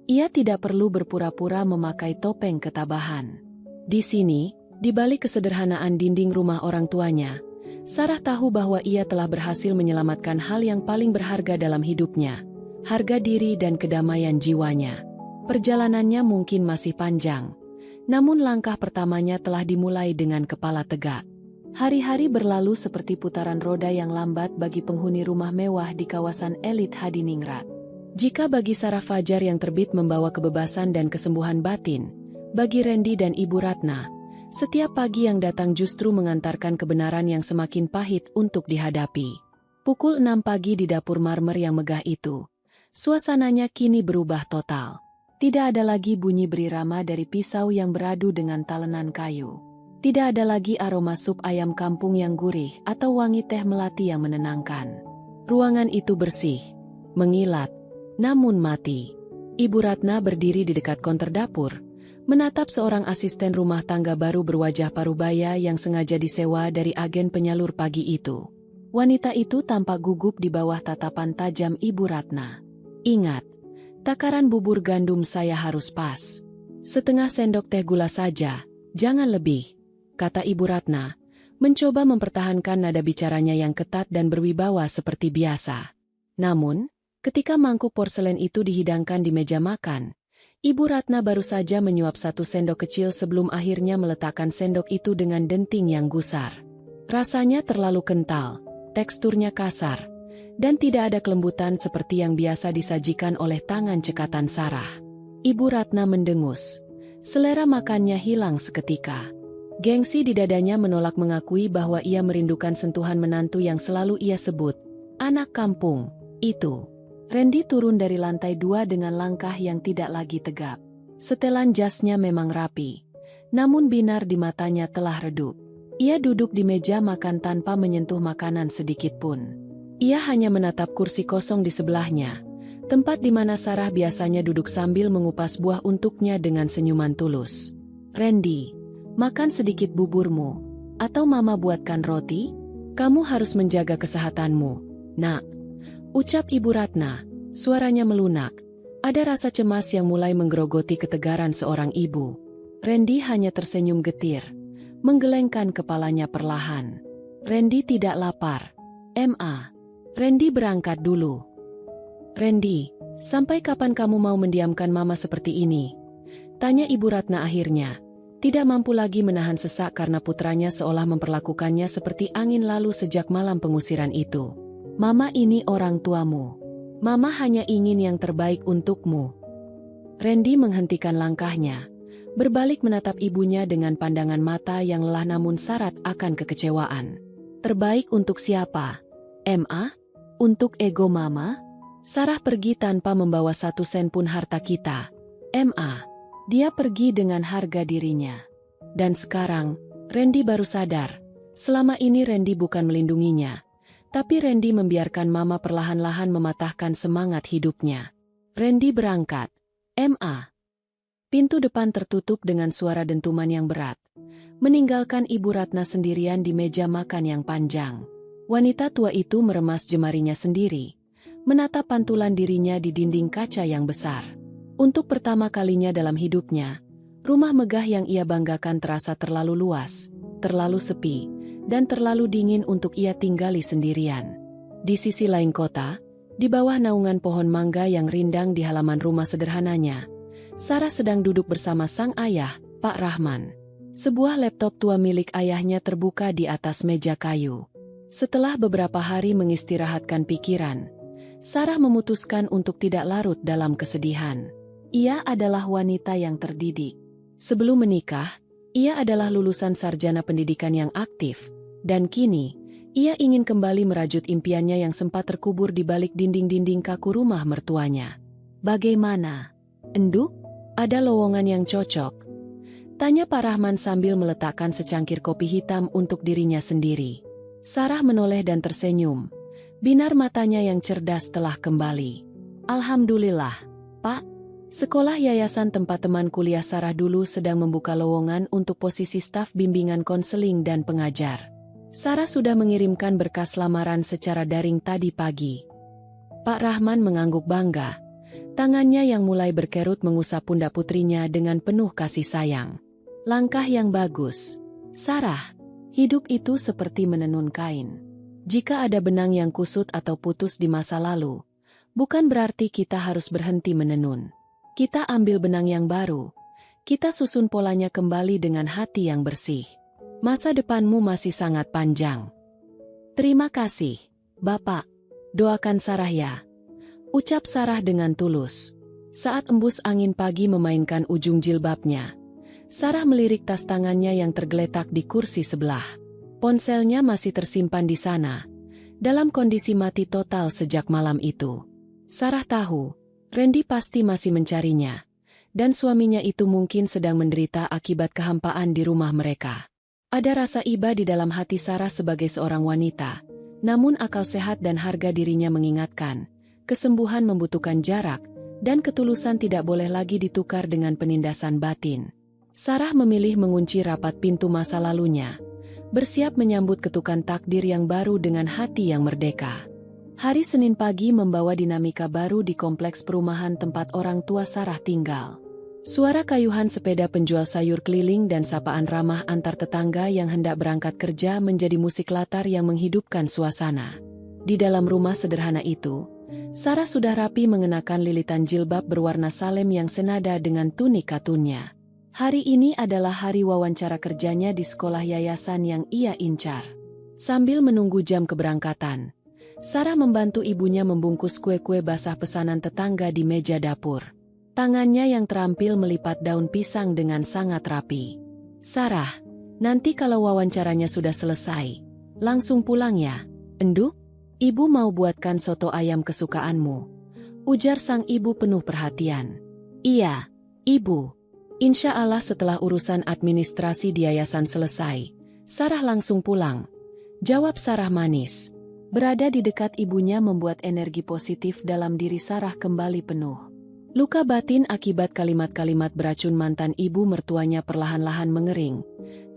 Ia tidak perlu berpura-pura memakai topeng ketabahan. Di sini, di balik kesederhanaan dinding rumah orang tuanya, Sarah tahu bahwa ia telah berhasil menyelamatkan hal yang paling berharga dalam hidupnya, harga diri dan kedamaian jiwanya. Perjalanannya mungkin masih panjang, namun langkah pertamanya telah dimulai dengan kepala tegak. Hari-hari berlalu seperti putaran roda yang lambat bagi penghuni rumah mewah di kawasan elit Hadiningrat. Jika bagi Sarah fajar yang terbit membawa kebebasan dan kesembuhan batin, bagi Randy dan Ibu Ratna, setiap pagi yang datang justru mengantarkan kebenaran yang semakin pahit untuk dihadapi. Pukul 6 pagi di dapur marmer yang megah itu, suasananya kini berubah total. Tidak ada lagi bunyi berirama dari pisau yang beradu dengan talenan kayu. Tidak ada lagi aroma sup ayam kampung yang gurih atau wangi teh melati yang menenangkan. Ruangan itu bersih, mengilat, namun mati. Ibu Ratna berdiri di dekat konter dapur, menatap seorang asisten rumah tangga baru berwajah parubaya yang sengaja disewa dari agen penyalur pagi itu. Wanita itu tampak gugup di bawah tatapan tajam Ibu Ratna. "Ingat, takaran bubur gandum saya harus pas. Setengah sendok teh gula saja, jangan lebih," kata Ibu Ratna, mencoba mempertahankan nada bicaranya yang ketat dan berwibawa seperti biasa. Namun, ketika mangkuk porselen itu dihidangkan di meja makan, Ibu Ratna baru saja menyuap 1 sendok kecil sebelum akhirnya meletakkan sendok itu dengan denting yang gusar. Rasanya terlalu kental, teksturnya kasar, dan tidak ada kelembutan seperti yang biasa disajikan oleh tangan cekatan Sarah. Ibu Ratna mendengus. Selera makannya hilang seketika. Gengsi di dadanya menolak mengakui bahwa ia merindukan sentuhan menantu yang selalu ia sebut, anak kampung, itu. Randy turun dari lantai 2 dengan langkah yang tidak lagi tegap. Setelan jasnya memang rapi, namun binar di matanya telah redup. Ia duduk di meja makan tanpa menyentuh makanan sedikit pun. Ia hanya menatap kursi kosong di sebelahnya, tempat di mana Sarah biasanya duduk sambil mengupas buah untuknya dengan senyuman tulus. Randy, makan sedikit buburmu, atau mama buatkan roti? Kamu harus menjaga kesehatanmu, nak. Ucap Ibu Ratna, suaranya melunak. Ada rasa cemas yang mulai menggerogoti ketegaran seorang ibu. Randy hanya tersenyum getir, menggelengkan kepalanya perlahan. Randy tidak lapar. Randy berangkat dulu. Randy, sampai kapan kamu mau mendiamkan mama seperti ini? Tanya Ibu Ratna akhirnya. Tidak mampu lagi menahan sesak karena putranya seolah memperlakukannya seperti angin lalu sejak malam pengusiran itu. Mama ini orang tuamu. Mama hanya ingin yang terbaik untukmu. Randy menghentikan langkahnya, berbalik menatap ibunya dengan pandangan mata yang lelah namun syarat akan kekecewaan. Terbaik untuk siapa? Untuk ego mama? Sarah pergi tanpa membawa 1 sen pun harta kita. Dia pergi dengan harga dirinya. Dan sekarang, Randy baru sadar. Selama ini Randy bukan melindunginya, tapi Randy membiarkan mama perlahan-lahan mematahkan semangat hidupnya. Randy berangkat. Pintu depan tertutup dengan suara dentuman yang berat, meninggalkan Ibu Ratna sendirian di meja makan yang panjang. Wanita tua itu meremas jemarinya sendiri, menatap pantulan dirinya di dinding kaca yang besar. Untuk pertama kalinya dalam hidupnya, rumah megah yang ia banggakan terasa terlalu luas, terlalu sepi, dan terlalu dingin untuk ia tinggali sendirian. Di sisi lain kota, di bawah naungan pohon mangga yang rindang di halaman rumah sederhananya, Sarah sedang duduk bersama sang ayah, Pak Rahman. Sebuah laptop tua milik ayahnya terbuka di atas meja kayu. Setelah beberapa hari mengistirahatkan pikiran, Sarah memutuskan untuk tidak larut dalam kesedihan. Ia adalah wanita yang terdidik. Sebelum menikah, ia adalah lulusan sarjana pendidikan yang aktif, dan kini, ia ingin kembali merajut impiannya yang sempat terkubur di balik dinding-dinding kaku rumah mertuanya. Bagaimana? Enduk? Ada lowongan yang cocok? Tanya Pak Rahman sambil meletakkan secangkir kopi hitam untuk dirinya sendiri. Sarah menoleh dan tersenyum. Binar matanya yang cerdas telah kembali. Alhamdulillah, Pak. Sekolah yayasan tempat teman kuliah Sarah dulu sedang membuka lowongan untuk posisi staf bimbingan konseling dan pengajar. Sarah sudah mengirimkan berkas lamaran secara daring tadi pagi. Pak Rahman mengangguk bangga. Tangannya yang mulai berkerut mengusap pundak putrinya dengan penuh kasih sayang. Langkah yang bagus. Sarah, hidup itu seperti menenun kain. Jika ada benang yang kusut atau putus di masa lalu, bukan berarti kita harus berhenti menenun. Kita ambil benang yang baru, kita susun polanya kembali dengan hati yang bersih. Masa depanmu masih sangat panjang. Terima kasih, Bapak. Doakan Sarah ya. Ucap Sarah dengan tulus. Saat embus angin pagi memainkan ujung jilbabnya, Sarah melirik tas tangannya yang tergeletak di kursi sebelah. Ponselnya masih tersimpan di sana, dalam kondisi mati total sejak malam itu. Sarah tahu, Randy pasti masih mencarinya, dan suaminya itu mungkin sedang menderita akibat kehampaan di rumah mereka. Ada rasa iba di dalam hati Sarah sebagai seorang wanita, namun akal sehat dan harga dirinya mengingatkan, kesembuhan membutuhkan jarak, dan ketulusan tidak boleh lagi ditukar dengan penindasan batin. Sarah memilih mengunci rapat pintu masa lalunya, bersiap menyambut ketukan takdir yang baru dengan hati yang merdeka. Hari Senin pagi membawa dinamika baru di kompleks perumahan tempat orang tua Sarah tinggal. Suara kayuhan sepeda penjual sayur keliling dan sapaan ramah antar tetangga yang hendak berangkat kerja menjadi musik latar yang menghidupkan suasana. Di dalam rumah sederhana itu, Sarah sudah rapi mengenakan lilitan jilbab berwarna salem yang senada dengan tunik katunnya. Hari ini adalah hari wawancara kerjanya di sekolah yayasan yang ia incar. Sambil menunggu jam keberangkatan, Sarah membantu ibunya membungkus kue-kue basah pesanan tetangga di meja dapur. Tangannya yang terampil melipat daun pisang dengan sangat rapi. "Sarah, nanti kalau wawancaranya sudah selesai, langsung pulang ya, Enduk? Ibu mau buatkan soto ayam kesukaanmu," ujar sang ibu penuh perhatian. "Iya, Ibu. Insya Allah setelah urusan administrasi di yayasan selesai, Sarah langsung pulang," jawab Sarah manis. Berada di dekat ibunya membuat energi positif dalam diri Sarah kembali penuh. Luka batin akibat kalimat-kalimat beracun mantan ibu mertuanya perlahan-lahan mengering,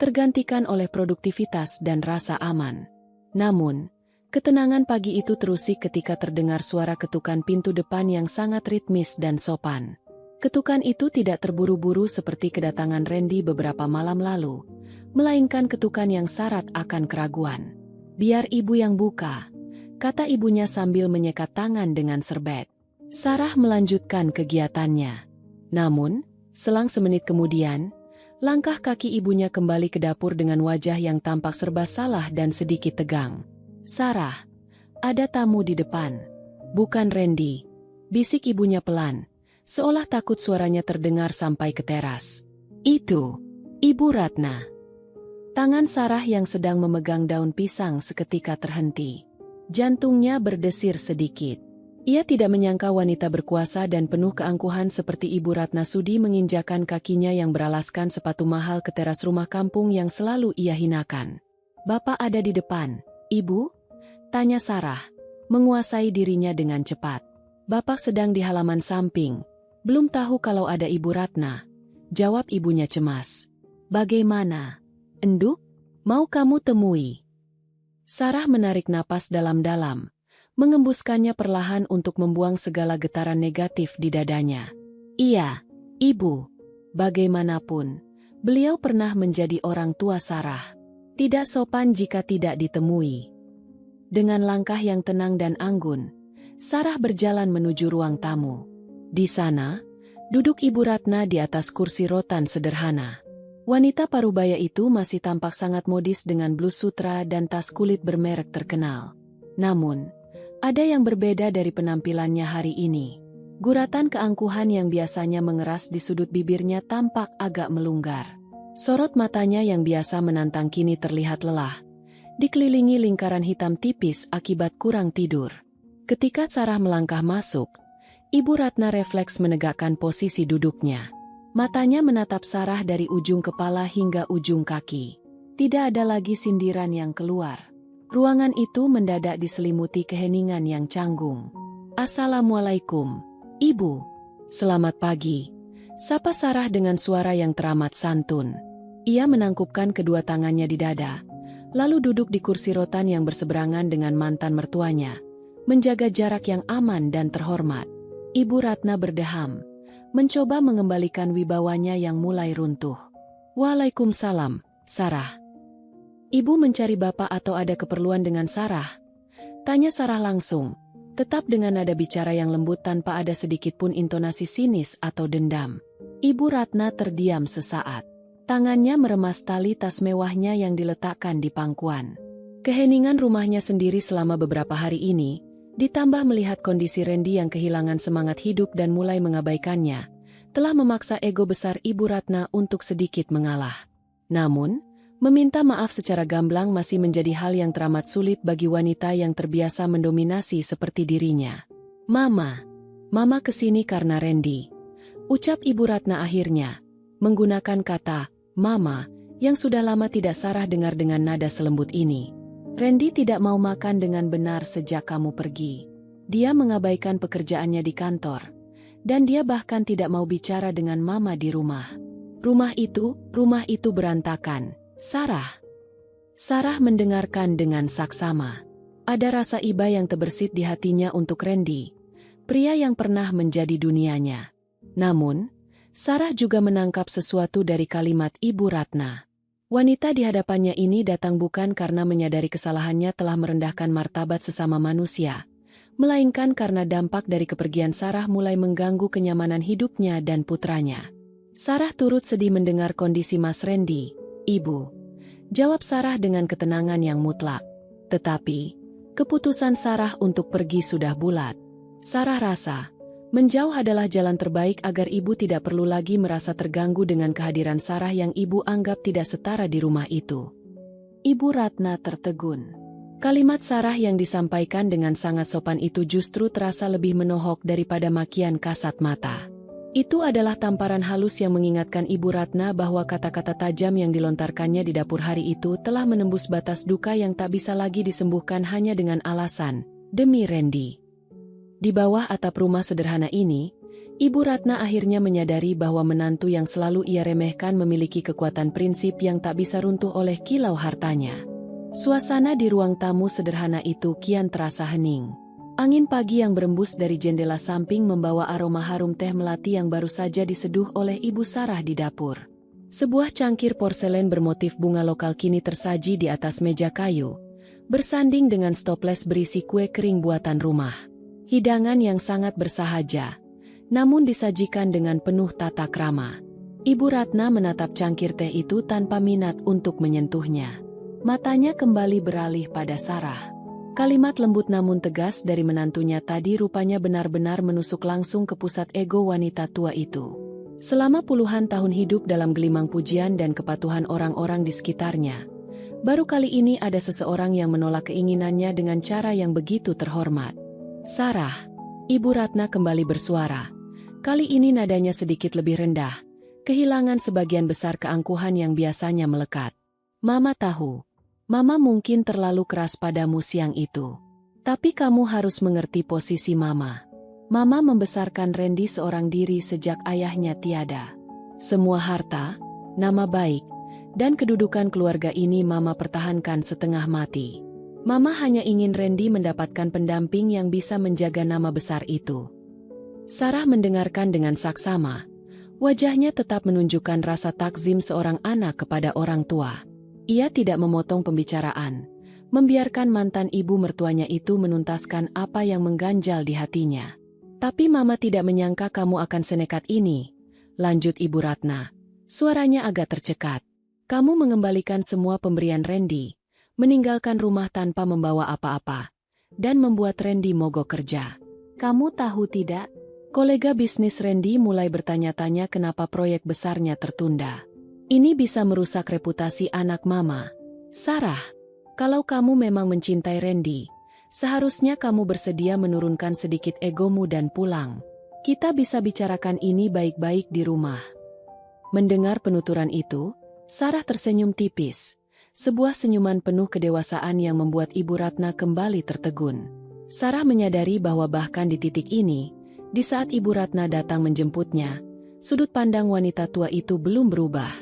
tergantikan oleh produktivitas dan rasa aman. Namun, ketenangan pagi itu terusik ketika terdengar suara ketukan pintu depan yang sangat ritmis dan sopan. Ketukan itu tidak terburu-buru seperti kedatangan Randy beberapa malam lalu, melainkan ketukan yang syarat akan keraguan. "Biar ibu yang buka," kata ibunya sambil menyekat tangan dengan serbet. Sarah melanjutkan kegiatannya. Namun, selang semenit kemudian, langkah kaki ibunya kembali ke dapur dengan wajah yang tampak serba salah dan sedikit tegang. "Sarah, ada tamu di depan." "Bukan Randy," bisik ibunya pelan, seolah takut suaranya terdengar sampai ke teras. "Itu Ibu Ratna." Tangan Sarah yang sedang memegang daun pisang seketika terhenti. Jantungnya berdesir sedikit. Ia tidak menyangka wanita berkuasa dan penuh keangkuhan seperti Ibu Ratna Sudi menginjakan kakinya yang beralaskan sepatu mahal ke teras rumah kampung yang selalu ia hinakan. "Bapak ada di depan, Ibu?" tanya Sarah, menguasai dirinya dengan cepat. "Bapak sedang di halaman samping, belum tahu kalau ada Ibu Ratna," jawab ibunya cemas. "Bagaimana, Enduk? Mau kamu temui?" Sarah menarik napas dalam-dalam, mengembuskannya perlahan untuk membuang segala getaran negatif di dadanya. "Iya, Ibu. Bagaimanapun, beliau pernah menjadi orang tua Sarah. Tidak sopan jika tidak ditemui." Dengan langkah yang tenang dan anggun, Sarah berjalan menuju ruang tamu. Di sana, duduk Ibu Ratna di atas kursi rotan sederhana. Wanita parubaya itu masih tampak sangat modis dengan blus sutra dan tas kulit bermerek terkenal. Namun, ada yang berbeda dari penampilannya hari ini. Guratan keangkuhan yang biasanya mengeras di sudut bibirnya tampak agak melunggar. Sorot matanya yang biasa menantang kini terlihat lelah, dikelilingi lingkaran hitam tipis akibat kurang tidur. Ketika Sarah melangkah masuk, Ibu Ratna refleks menegakkan posisi duduknya. Matanya menatap Sarah dari ujung kepala hingga ujung kaki. Tidak ada lagi sindiran yang keluar. Ruangan itu mendadak diselimuti keheningan yang canggung. "Assalamualaikum, Ibu." "Selamat pagi," sapa Sarah dengan suara yang teramat santun. Ia menangkupkan kedua tangannya di dada, lalu duduk di kursi rotan yang berseberangan dengan mantan mertuanya, menjaga jarak yang aman dan terhormat. Ibu Ratna berdeham, mencoba mengembalikan wibawanya yang mulai runtuh. "Waalaikumsalam, Sarah." "Ibu mencari Bapak atau ada keperluan dengan Sarah?" tanya Sarah langsung, tetap dengan nada bicara yang lembut tanpa ada sedikit pun intonasi sinis atau dendam. Ibu Ratna terdiam sesaat. Tangannya meremas tali tas mewahnya yang diletakkan di pangkuan. Keheningan rumahnya sendiri selama beberapa hari ini, ditambah melihat kondisi Randy yang kehilangan semangat hidup dan mulai mengabaikannya, telah memaksa ego besar Ibu Ratna untuk sedikit mengalah. Namun, meminta maaf secara gamblang masih menjadi hal yang teramat sulit bagi wanita yang terbiasa mendominasi seperti dirinya. Mama kesini karena Randy," ucap Ibu Ratna akhirnya, menggunakan kata "mama" yang sudah lama tidak Sarah dengar dengan nada selembut ini. "Randy tidak mau makan dengan benar sejak kamu pergi. Dia mengabaikan pekerjaannya di kantor, dan dia bahkan tidak mau bicara dengan Mama di rumah. Rumah itu berantakan, Sarah." Sarah mendengarkan dengan saksama. Ada rasa iba yang terbersit di hatinya untuk Randy, pria yang pernah menjadi dunianya. Namun, Sarah juga menangkap sesuatu dari kalimat Ibu Ratna. Wanita di hadapannya ini datang bukan karena menyadari kesalahannya telah merendahkan martabat sesama manusia, melainkan karena dampak dari kepergian Sarah mulai mengganggu kenyamanan hidupnya dan putranya. Sarah turut sedih mendengar kondisi Mas Randy. "Ibu," jawab Sarah dengan ketenangan yang mutlak. Tetapi, keputusan Sarah untuk pergi sudah bulat. Sarah rasa, Menjauh adalah jalan terbaik agar ibu tidak perlu lagi merasa terganggu dengan kehadiran Sarah yang ibu anggap tidak setara di rumah itu. Ibu Ratna tertegun. Kalimat Sarah yang disampaikan dengan sangat sopan itu justru terasa lebih menohok daripada makian kasat mata. Itu adalah tamparan halus yang mengingatkan Ibu Ratna bahwa kata-kata tajam yang dilontarkannya di dapur hari itu telah menembus batas duka yang tak bisa lagi disembuhkan hanya dengan alasan, demi Randy. Di bawah atap rumah sederhana ini, Ibu Ratna akhirnya menyadari bahwa menantu yang selalu ia remehkan memiliki kekuatan prinsip yang tak bisa runtuh oleh kilau hartanya. Suasana di ruang tamu sederhana itu kian terasa hening. Angin pagi yang berembus dari jendela samping membawa aroma harum teh melati yang baru saja diseduh oleh Ibu Sarah di dapur. Sebuah cangkir porselen bermotif bunga lokal kini tersaji di atas meja kayu, bersanding dengan stoples berisi kue kering buatan rumah. Hidangan yang sangat bersahaja, namun disajikan dengan penuh tata krama. Ibu Ratna menatap cangkir teh itu tanpa minat untuk menyentuhnya. Matanya kembali beralih pada Sarah. Kalimat lembut namun tegas dari menantunya tadi rupanya benar-benar menusuk langsung ke pusat ego wanita tua itu. Selama puluhan tahun hidup dalam gelimang pujian dan kepatuhan orang-orang di sekitarnya, baru kali ini ada seseorang yang menolak keinginannya dengan cara yang begitu terhormat. Sarah, Ibu Ratna kembali bersuara. Kali ini nadanya sedikit lebih rendah, kehilangan sebagian besar keangkuhan yang biasanya melekat. Mama tahu, Mama mungkin terlalu keras padamu siang itu. Tapi kamu harus mengerti posisi Mama. Mama membesarkan Randy seorang diri sejak ayahnya tiada. Semua harta, nama baik, dan kedudukan keluarga ini Mama pertahankan setengah mati. Mama hanya ingin Randy mendapatkan pendamping yang bisa menjaga nama besar itu. Sarah mendengarkan dengan saksama. Wajahnya tetap menunjukkan rasa takzim seorang anak kepada orang tua. Ia tidak memotong pembicaraan, membiarkan mantan ibu mertuanya itu menuntaskan apa yang mengganjal di hatinya. Tapi Mama tidak menyangka kamu akan senekat ini, lanjut Ibu Ratna. Suaranya agak tercekat. Kamu mengembalikan semua pemberian Randy, meninggalkan rumah tanpa membawa apa-apa, dan membuat Randy mogok kerja. Kamu tahu tidak? Kolega bisnis Randy mulai bertanya-tanya kenapa proyek besarnya tertunda. Ini bisa merusak reputasi anak Mama. Sarah, kalau kamu memang mencintai Randy, seharusnya kamu bersedia menurunkan sedikit egomu dan pulang. Kita bisa bicarakan ini baik-baik di rumah. Mendengar penuturan itu, Sarah tersenyum tipis. Sebuah senyuman penuh kedewasaan yang membuat Ibu Ratna kembali tertegun. Sarah menyadari bahwa bahkan di titik ini, di saat Ibu Ratna datang menjemputnya, sudut pandang wanita tua itu belum berubah.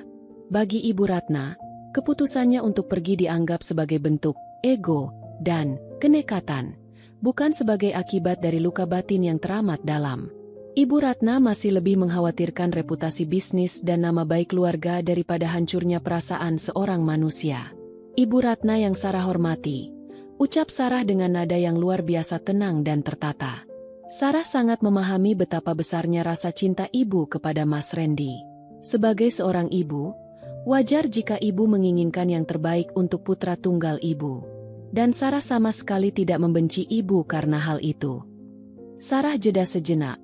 Bagi Ibu Ratna, keputusannya untuk pergi dianggap sebagai bentuk ego dan kenekatan, bukan sebagai akibat dari luka batin yang teramat dalam. Ibu Ratna masih lebih mengkhawatirkan reputasi bisnis dan nama baik keluarga daripada hancurnya perasaan seorang manusia. Ibu Ratna yang Sarah hormati, ucap Sarah dengan nada yang luar biasa tenang dan tertata. Sarah sangat memahami betapa besarnya rasa cinta ibu kepada Mas Randy. Sebagai seorang ibu, wajar jika ibu menginginkan yang terbaik untuk putra tunggal ibu. Dan Sarah sama sekali tidak membenci ibu karena hal itu. Sarah jeda sejenak,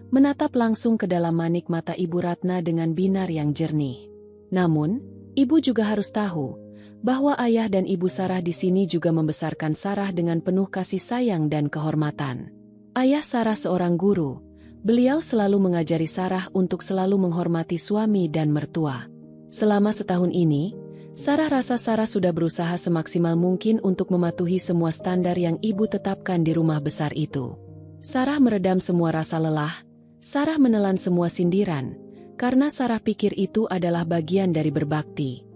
menatap langsung ke dalam manik mata Ibu Ratna dengan binar yang jernih. Namun, ibu juga harus tahu bahwa ayah dan ibu Sarah di sini juga membesarkan Sarah dengan penuh kasih sayang dan kehormatan. Ayah Sarah seorang guru, beliau selalu mengajari Sarah untuk selalu menghormati suami dan mertua. Selama setahun ini, Sarah rasa Sarah sudah berusaha semaksimal mungkin untuk mematuhi semua standar yang ibu tetapkan di rumah besar itu. Sarah meredam semua rasa lelah. Sarah menelan semua sindiran, karena Sarah pikir itu adalah bagian dari berbakti.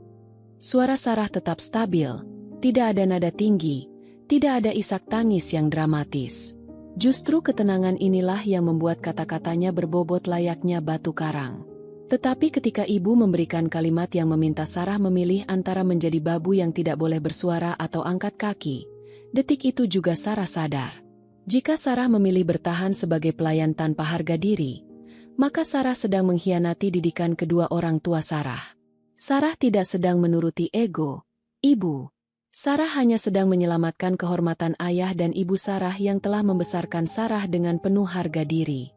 Suara Sarah tetap stabil, tidak ada nada tinggi, tidak ada isak tangis yang dramatis. Justru ketenangan inilah yang membuat kata-katanya berbobot layaknya batu karang. Tetapi ketika ibu memberikan kalimat yang meminta Sarah memilih antara menjadi babu yang tidak boleh bersuara atau angkat kaki, detik itu juga Sarah sadar. Jika Sarah memilih bertahan sebagai pelayan tanpa harga diri, maka Sarah sedang mengkhianati didikan kedua orang tua Sarah. Sarah tidak sedang menuruti ego ibu. Sarah hanya sedang menyelamatkan kehormatan ayah dan ibu Sarah yang telah membesarkan Sarah dengan penuh harga diri.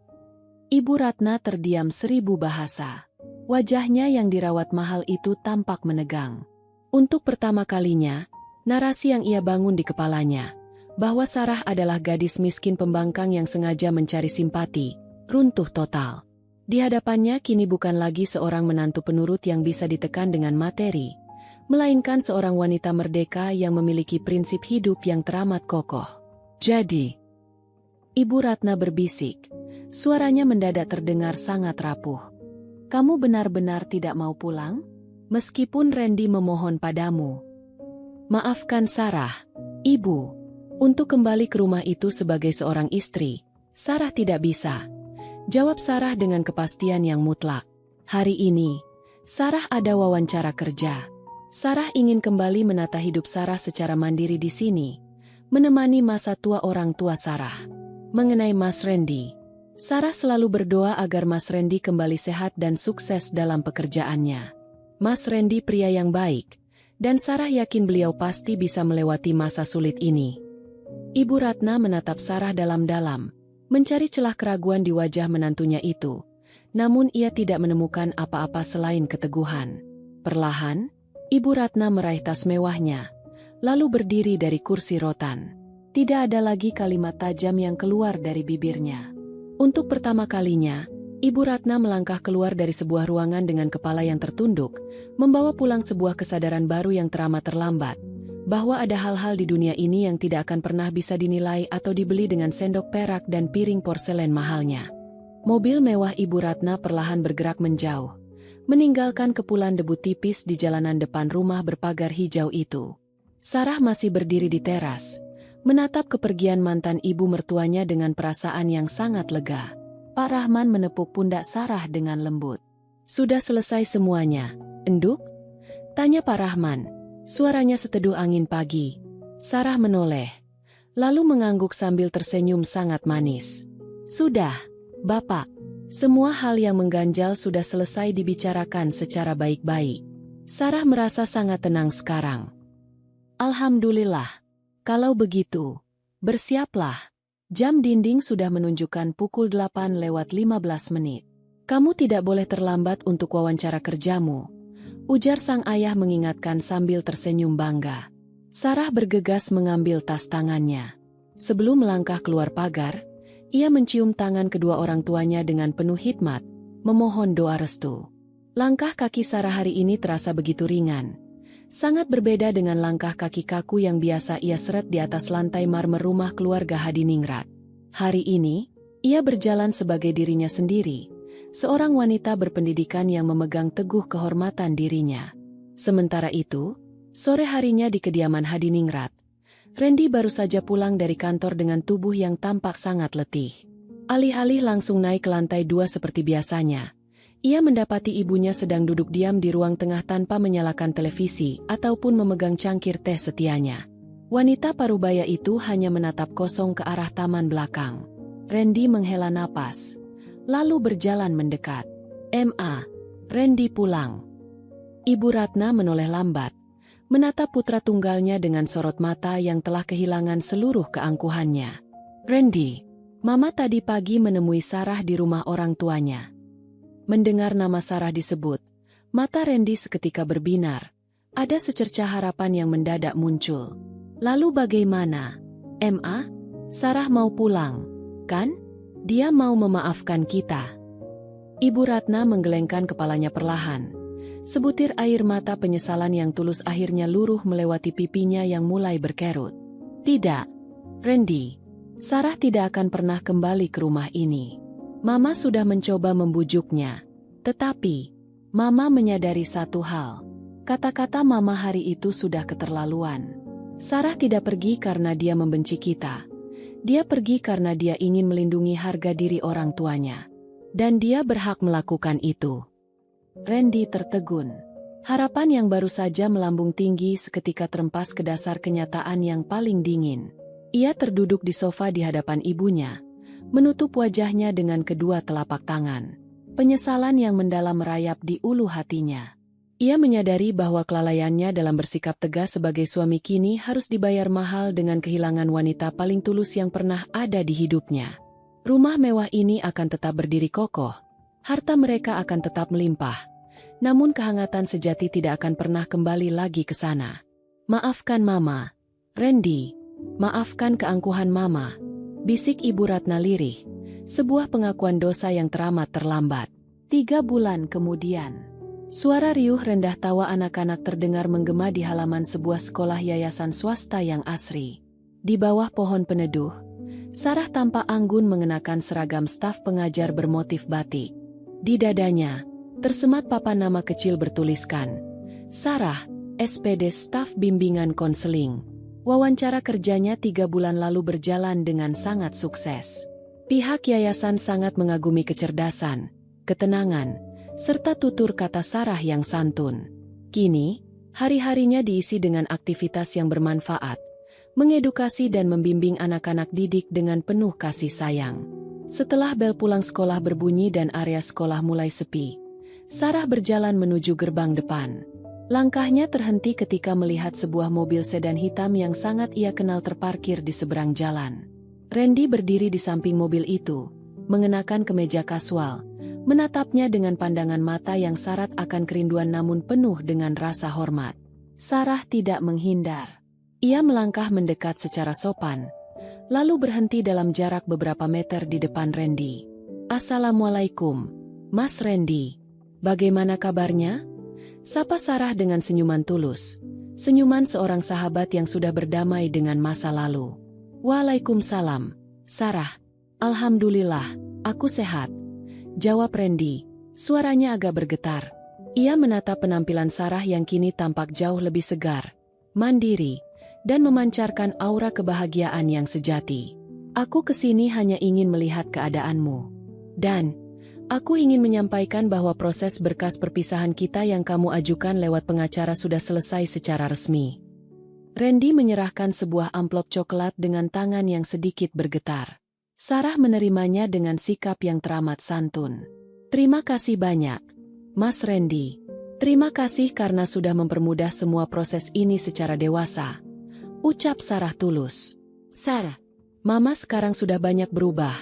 Ibu Ratna terdiam 1000 bahasa. Wajahnya yang dirawat mahal itu tampak menegang. Untuk pertama kalinya, narasi yang ia bangun di kepalanya, bahwa Sarah adalah gadis miskin pembangkang yang sengaja mencari simpati, runtuh total. Di hadapannya kini bukan lagi seorang menantu penurut yang bisa ditekan dengan materi, melainkan seorang wanita merdeka yang memiliki prinsip hidup yang teramat kokoh. Jadi, Ibu Ratna berbisik, suaranya mendadak terdengar sangat rapuh. Kamu benar-benar tidak mau pulang? Meskipun Randy memohon padamu. Maafkan Sarah, Ibu. Untuk kembali ke rumah itu sebagai seorang istri, Sarah tidak bisa. Jawab Sarah dengan kepastian yang mutlak. Hari ini, Sarah ada wawancara kerja. Sarah ingin kembali menata hidup Sarah secara mandiri di sini, menemani masa tua orang tua Sarah. Mengenai Mas Randy, Sarah selalu berdoa agar Mas Randy kembali sehat dan sukses dalam pekerjaannya. Mas Randy pria yang baik, dan Sarah yakin beliau pasti bisa melewati masa sulit ini. Ibu Ratna menatap Sarah dalam-dalam, mencari celah keraguan di wajah menantunya itu, namun ia tidak menemukan apa-apa selain keteguhan. Perlahan, Ibu Ratna meraih tas mewahnya, lalu berdiri dari kursi rotan. Tidak ada lagi kalimat tajam yang keluar dari bibirnya. Untuk pertama kalinya, Ibu Ratna melangkah keluar dari sebuah ruangan dengan kepala yang tertunduk, membawa pulang sebuah kesadaran baru yang teramat terlambat, bahwa ada hal-hal di dunia ini yang tidak akan pernah bisa dinilai atau dibeli dengan sendok perak dan piring porselen mahalnya. Mobil mewah Ibu Ratna perlahan bergerak menjauh, meninggalkan kepulan debu tipis di jalanan depan rumah berpagar hijau itu. Sarah masih berdiri di teras, menatap kepergian mantan ibu mertuanya dengan perasaan yang sangat lega. Pak Rahman menepuk pundak Sarah dengan lembut. Sudah selesai semuanya, Enduk? Tanya Pak Rahman. Suaranya seteduh angin pagi. Sarah menoleh, lalu mengangguk sambil tersenyum sangat manis. Sudah, Bapak. Semua hal yang mengganjal sudah selesai dibicarakan secara baik-baik. Sarah merasa sangat tenang sekarang. Alhamdulillah. Kalau begitu, bersiaplah. Jam dinding sudah menunjukkan pukul 8:15. Kamu tidak boleh terlambat untuk wawancara kerjamu, ujar sang ayah mengingatkan sambil tersenyum bangga. Sarah bergegas mengambil tas tangannya. Sebelum melangkah keluar pagar, ia mencium tangan kedua orang tuanya dengan penuh hikmat, memohon doa restu. Langkah kaki Sarah hari ini terasa begitu ringan. Sangat berbeda dengan langkah kaki kaku yang biasa ia seret di atas lantai marmer rumah keluarga Hadiningrat. Hari ini, ia berjalan sebagai dirinya sendiri, seorang wanita berpendidikan yang memegang teguh kehormatan dirinya. Sementara itu, sore harinya di kediaman Hadiningrat, Randy baru saja pulang dari kantor dengan tubuh yang tampak sangat letih. Alih-alih langsung naik ke lantai 2 seperti biasanya, ia mendapati ibunya sedang duduk diam di ruang tengah tanpa menyalakan televisi ataupun memegang cangkir teh setianya. Wanita parubaya itu hanya menatap kosong ke arah taman belakang. Randy menghela napas, lalu berjalan mendekat. Randy pulang. Ibu Ratna menoleh lambat, menatap putra tunggalnya dengan sorot mata yang telah kehilangan seluruh keangkuhannya. Randy, Mama tadi pagi menemui Sarah di rumah orang tuanya. Mendengar nama Sarah disebut, mata Randy seketika berbinar. Ada secercah harapan yang mendadak muncul. Lalu bagaimana? Sarah mau pulang, kan? Dia mau memaafkan kita. Ibu Ratna menggelengkan kepalanya perlahan. Sebutir air mata penyesalan yang tulus akhirnya luruh melewati pipinya yang mulai berkerut. Tidak, Randy. Sarah tidak akan pernah kembali ke rumah ini. Mama sudah mencoba membujuknya, tetapi Mama menyadari satu hal. Kata-kata Mama hari itu sudah keterlaluan. Sarah tidak pergi karena dia membenci kita. Dia pergi karena dia ingin melindungi harga diri orang tuanya. Dan dia berhak melakukan itu. Randy tertegun. Harapan yang baru saja melambung tinggi seketika terempas ke dasar kenyataan yang paling dingin. Ia terduduk di sofa di hadapan ibunya, menutup wajahnya dengan kedua telapak tangan. Penyesalan yang mendalam merayap di ulu hatinya. Ia menyadari bahwa kelalaiannya dalam bersikap tegas sebagai suami kini harus dibayar mahal dengan kehilangan wanita paling tulus yang pernah ada di hidupnya. Rumah mewah ini akan tetap berdiri kokoh, harta mereka akan tetap melimpah, namun kehangatan sejati tidak akan pernah kembali lagi ke sana. Maafkan Mama, Randy. Maafkan keangkuhan Mama, bisik Ibu Ratna lirih. Sebuah pengakuan dosa yang teramat terlambat. 3 bulan kemudian, suara riuh rendah tawa anak-anak terdengar menggema di halaman sebuah sekolah yayasan swasta yang asri. Di bawah pohon peneduh, Sarah tampak anggun mengenakan seragam staf pengajar bermotif batik. Di dadanya, tersemat papan nama kecil bertuliskan, Sarah, SPD Staf Bimbingan Konseling. Wawancara kerjanya 3 bulan lalu berjalan dengan sangat sukses. Pihak yayasan sangat mengagumi kecerdasan, ketenangan, serta tutur kata Sarah yang santun. Kini, hari-harinya diisi dengan aktivitas yang bermanfaat, mengedukasi dan membimbing anak-anak didik dengan penuh kasih sayang. Setelah bel pulang sekolah berbunyi dan area sekolah mulai sepi, Sarah berjalan menuju gerbang depan. Langkahnya terhenti ketika melihat sebuah mobil sedan hitam yang sangat ia kenal terparkir di seberang jalan. Randy berdiri di samping mobil itu, mengenakan kemeja kasual, menatapnya dengan pandangan mata yang syarat akan kerinduan namun penuh dengan rasa hormat. Sarah tidak menghindar. Ia melangkah mendekat secara sopan, lalu berhenti dalam jarak beberapa meter di depan Randy. Assalamualaikum, Mas Randy. Bagaimana kabarnya? Sapa Sarah dengan senyuman tulus, senyuman seorang sahabat yang sudah berdamai dengan masa lalu. Waalaikumsalam, Sarah. Alhamdulillah, aku sehat, jawab Randy, suaranya agak bergetar. Ia menatap penampilan Sarah yang kini tampak jauh lebih segar, mandiri, dan memancarkan aura kebahagiaan yang sejati. Aku kesini hanya ingin melihat keadaanmu. Dan, aku ingin menyampaikan bahwa proses berkas perpisahan kita yang kamu ajukan lewat pengacara sudah selesai secara resmi. Randy menyerahkan sebuah amplop coklat dengan tangan yang sedikit bergetar. Sarah menerimanya dengan sikap yang teramat santun. Terima kasih banyak, Mas Randy. Terima kasih karena sudah mempermudah semua proses ini secara dewasa, ucap Sarah tulus. Sarah, Mama sekarang sudah banyak berubah,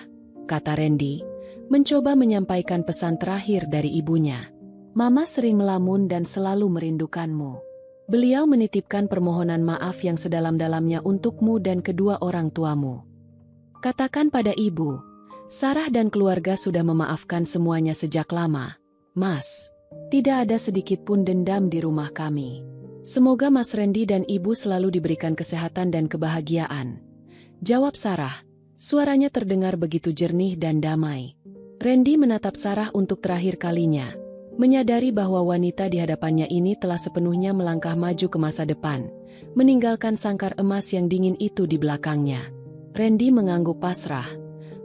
kata Randy, mencoba menyampaikan pesan terakhir dari ibunya. Mama sering melamun dan selalu merindukanmu. Beliau menitipkan permohonan maaf yang sedalam-dalamnya untukmu dan kedua orang tuamu. Katakan pada ibu, Sarah dan keluarga sudah memaafkan semuanya sejak lama. Mas, tidak ada sedikit pun dendam di rumah kami. Semoga Mas Randy dan ibu selalu diberikan kesehatan dan kebahagiaan, jawab Sarah. Suaranya terdengar begitu jernih dan damai. Randy menatap Sarah untuk terakhir kalinya, menyadari bahwa wanita di hadapannya ini telah sepenuhnya melangkah maju ke masa depan, meninggalkan sangkar emas yang dingin itu di belakangnya. Randy mengangguk pasrah,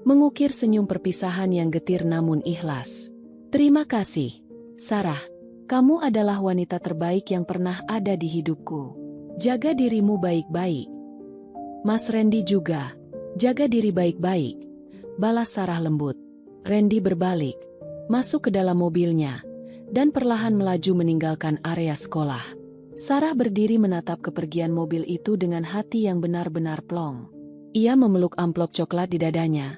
mengukir senyum perpisahan yang getir namun ikhlas. Terima kasih, Sarah. Kamu adalah wanita terbaik yang pernah ada di hidupku. Jaga dirimu baik-baik. Mas Randy juga. Jaga diri baik-baik, balas Sarah lembut. Randy berbalik, masuk ke dalam mobilnya, dan perlahan melaju meninggalkan area sekolah. Sarah berdiri menatap kepergian mobil itu dengan hati yang benar-benar plong. Ia memeluk amplop coklat di dadanya,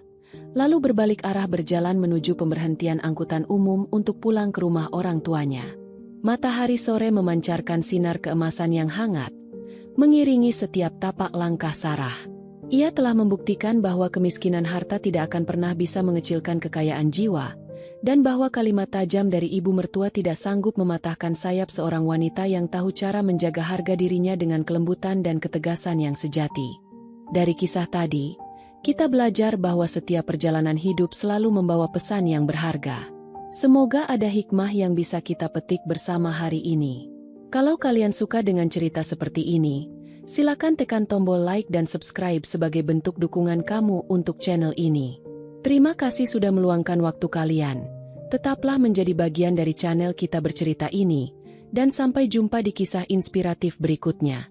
lalu berbalik arah berjalan menuju pemberhentian angkutan umum untuk pulang ke rumah orang tuanya. Matahari sore memancarkan sinar keemasan yang hangat, mengiringi setiap tapak langkah Sarah. Ia telah membuktikan bahwa kemiskinan harta tidak akan pernah bisa mengecilkan kekayaan jiwa, dan bahwa kalimat tajam dari ibu mertua tidak sanggup mematahkan sayap seorang wanita yang tahu cara menjaga harga dirinya dengan kelembutan dan ketegasan yang sejati. Dari kisah tadi, kita belajar bahwa setiap perjalanan hidup selalu membawa pesan yang berharga. Semoga ada hikmah yang bisa kita petik bersama hari ini. Kalau kalian suka dengan cerita seperti ini, silakan tekan tombol like dan subscribe sebagai bentuk dukungan kamu untuk channel ini. Terima kasih sudah meluangkan waktu kalian. Tetaplah menjadi bagian dari channel Kita Bercerita ini, dan sampai jumpa di kisah inspiratif berikutnya.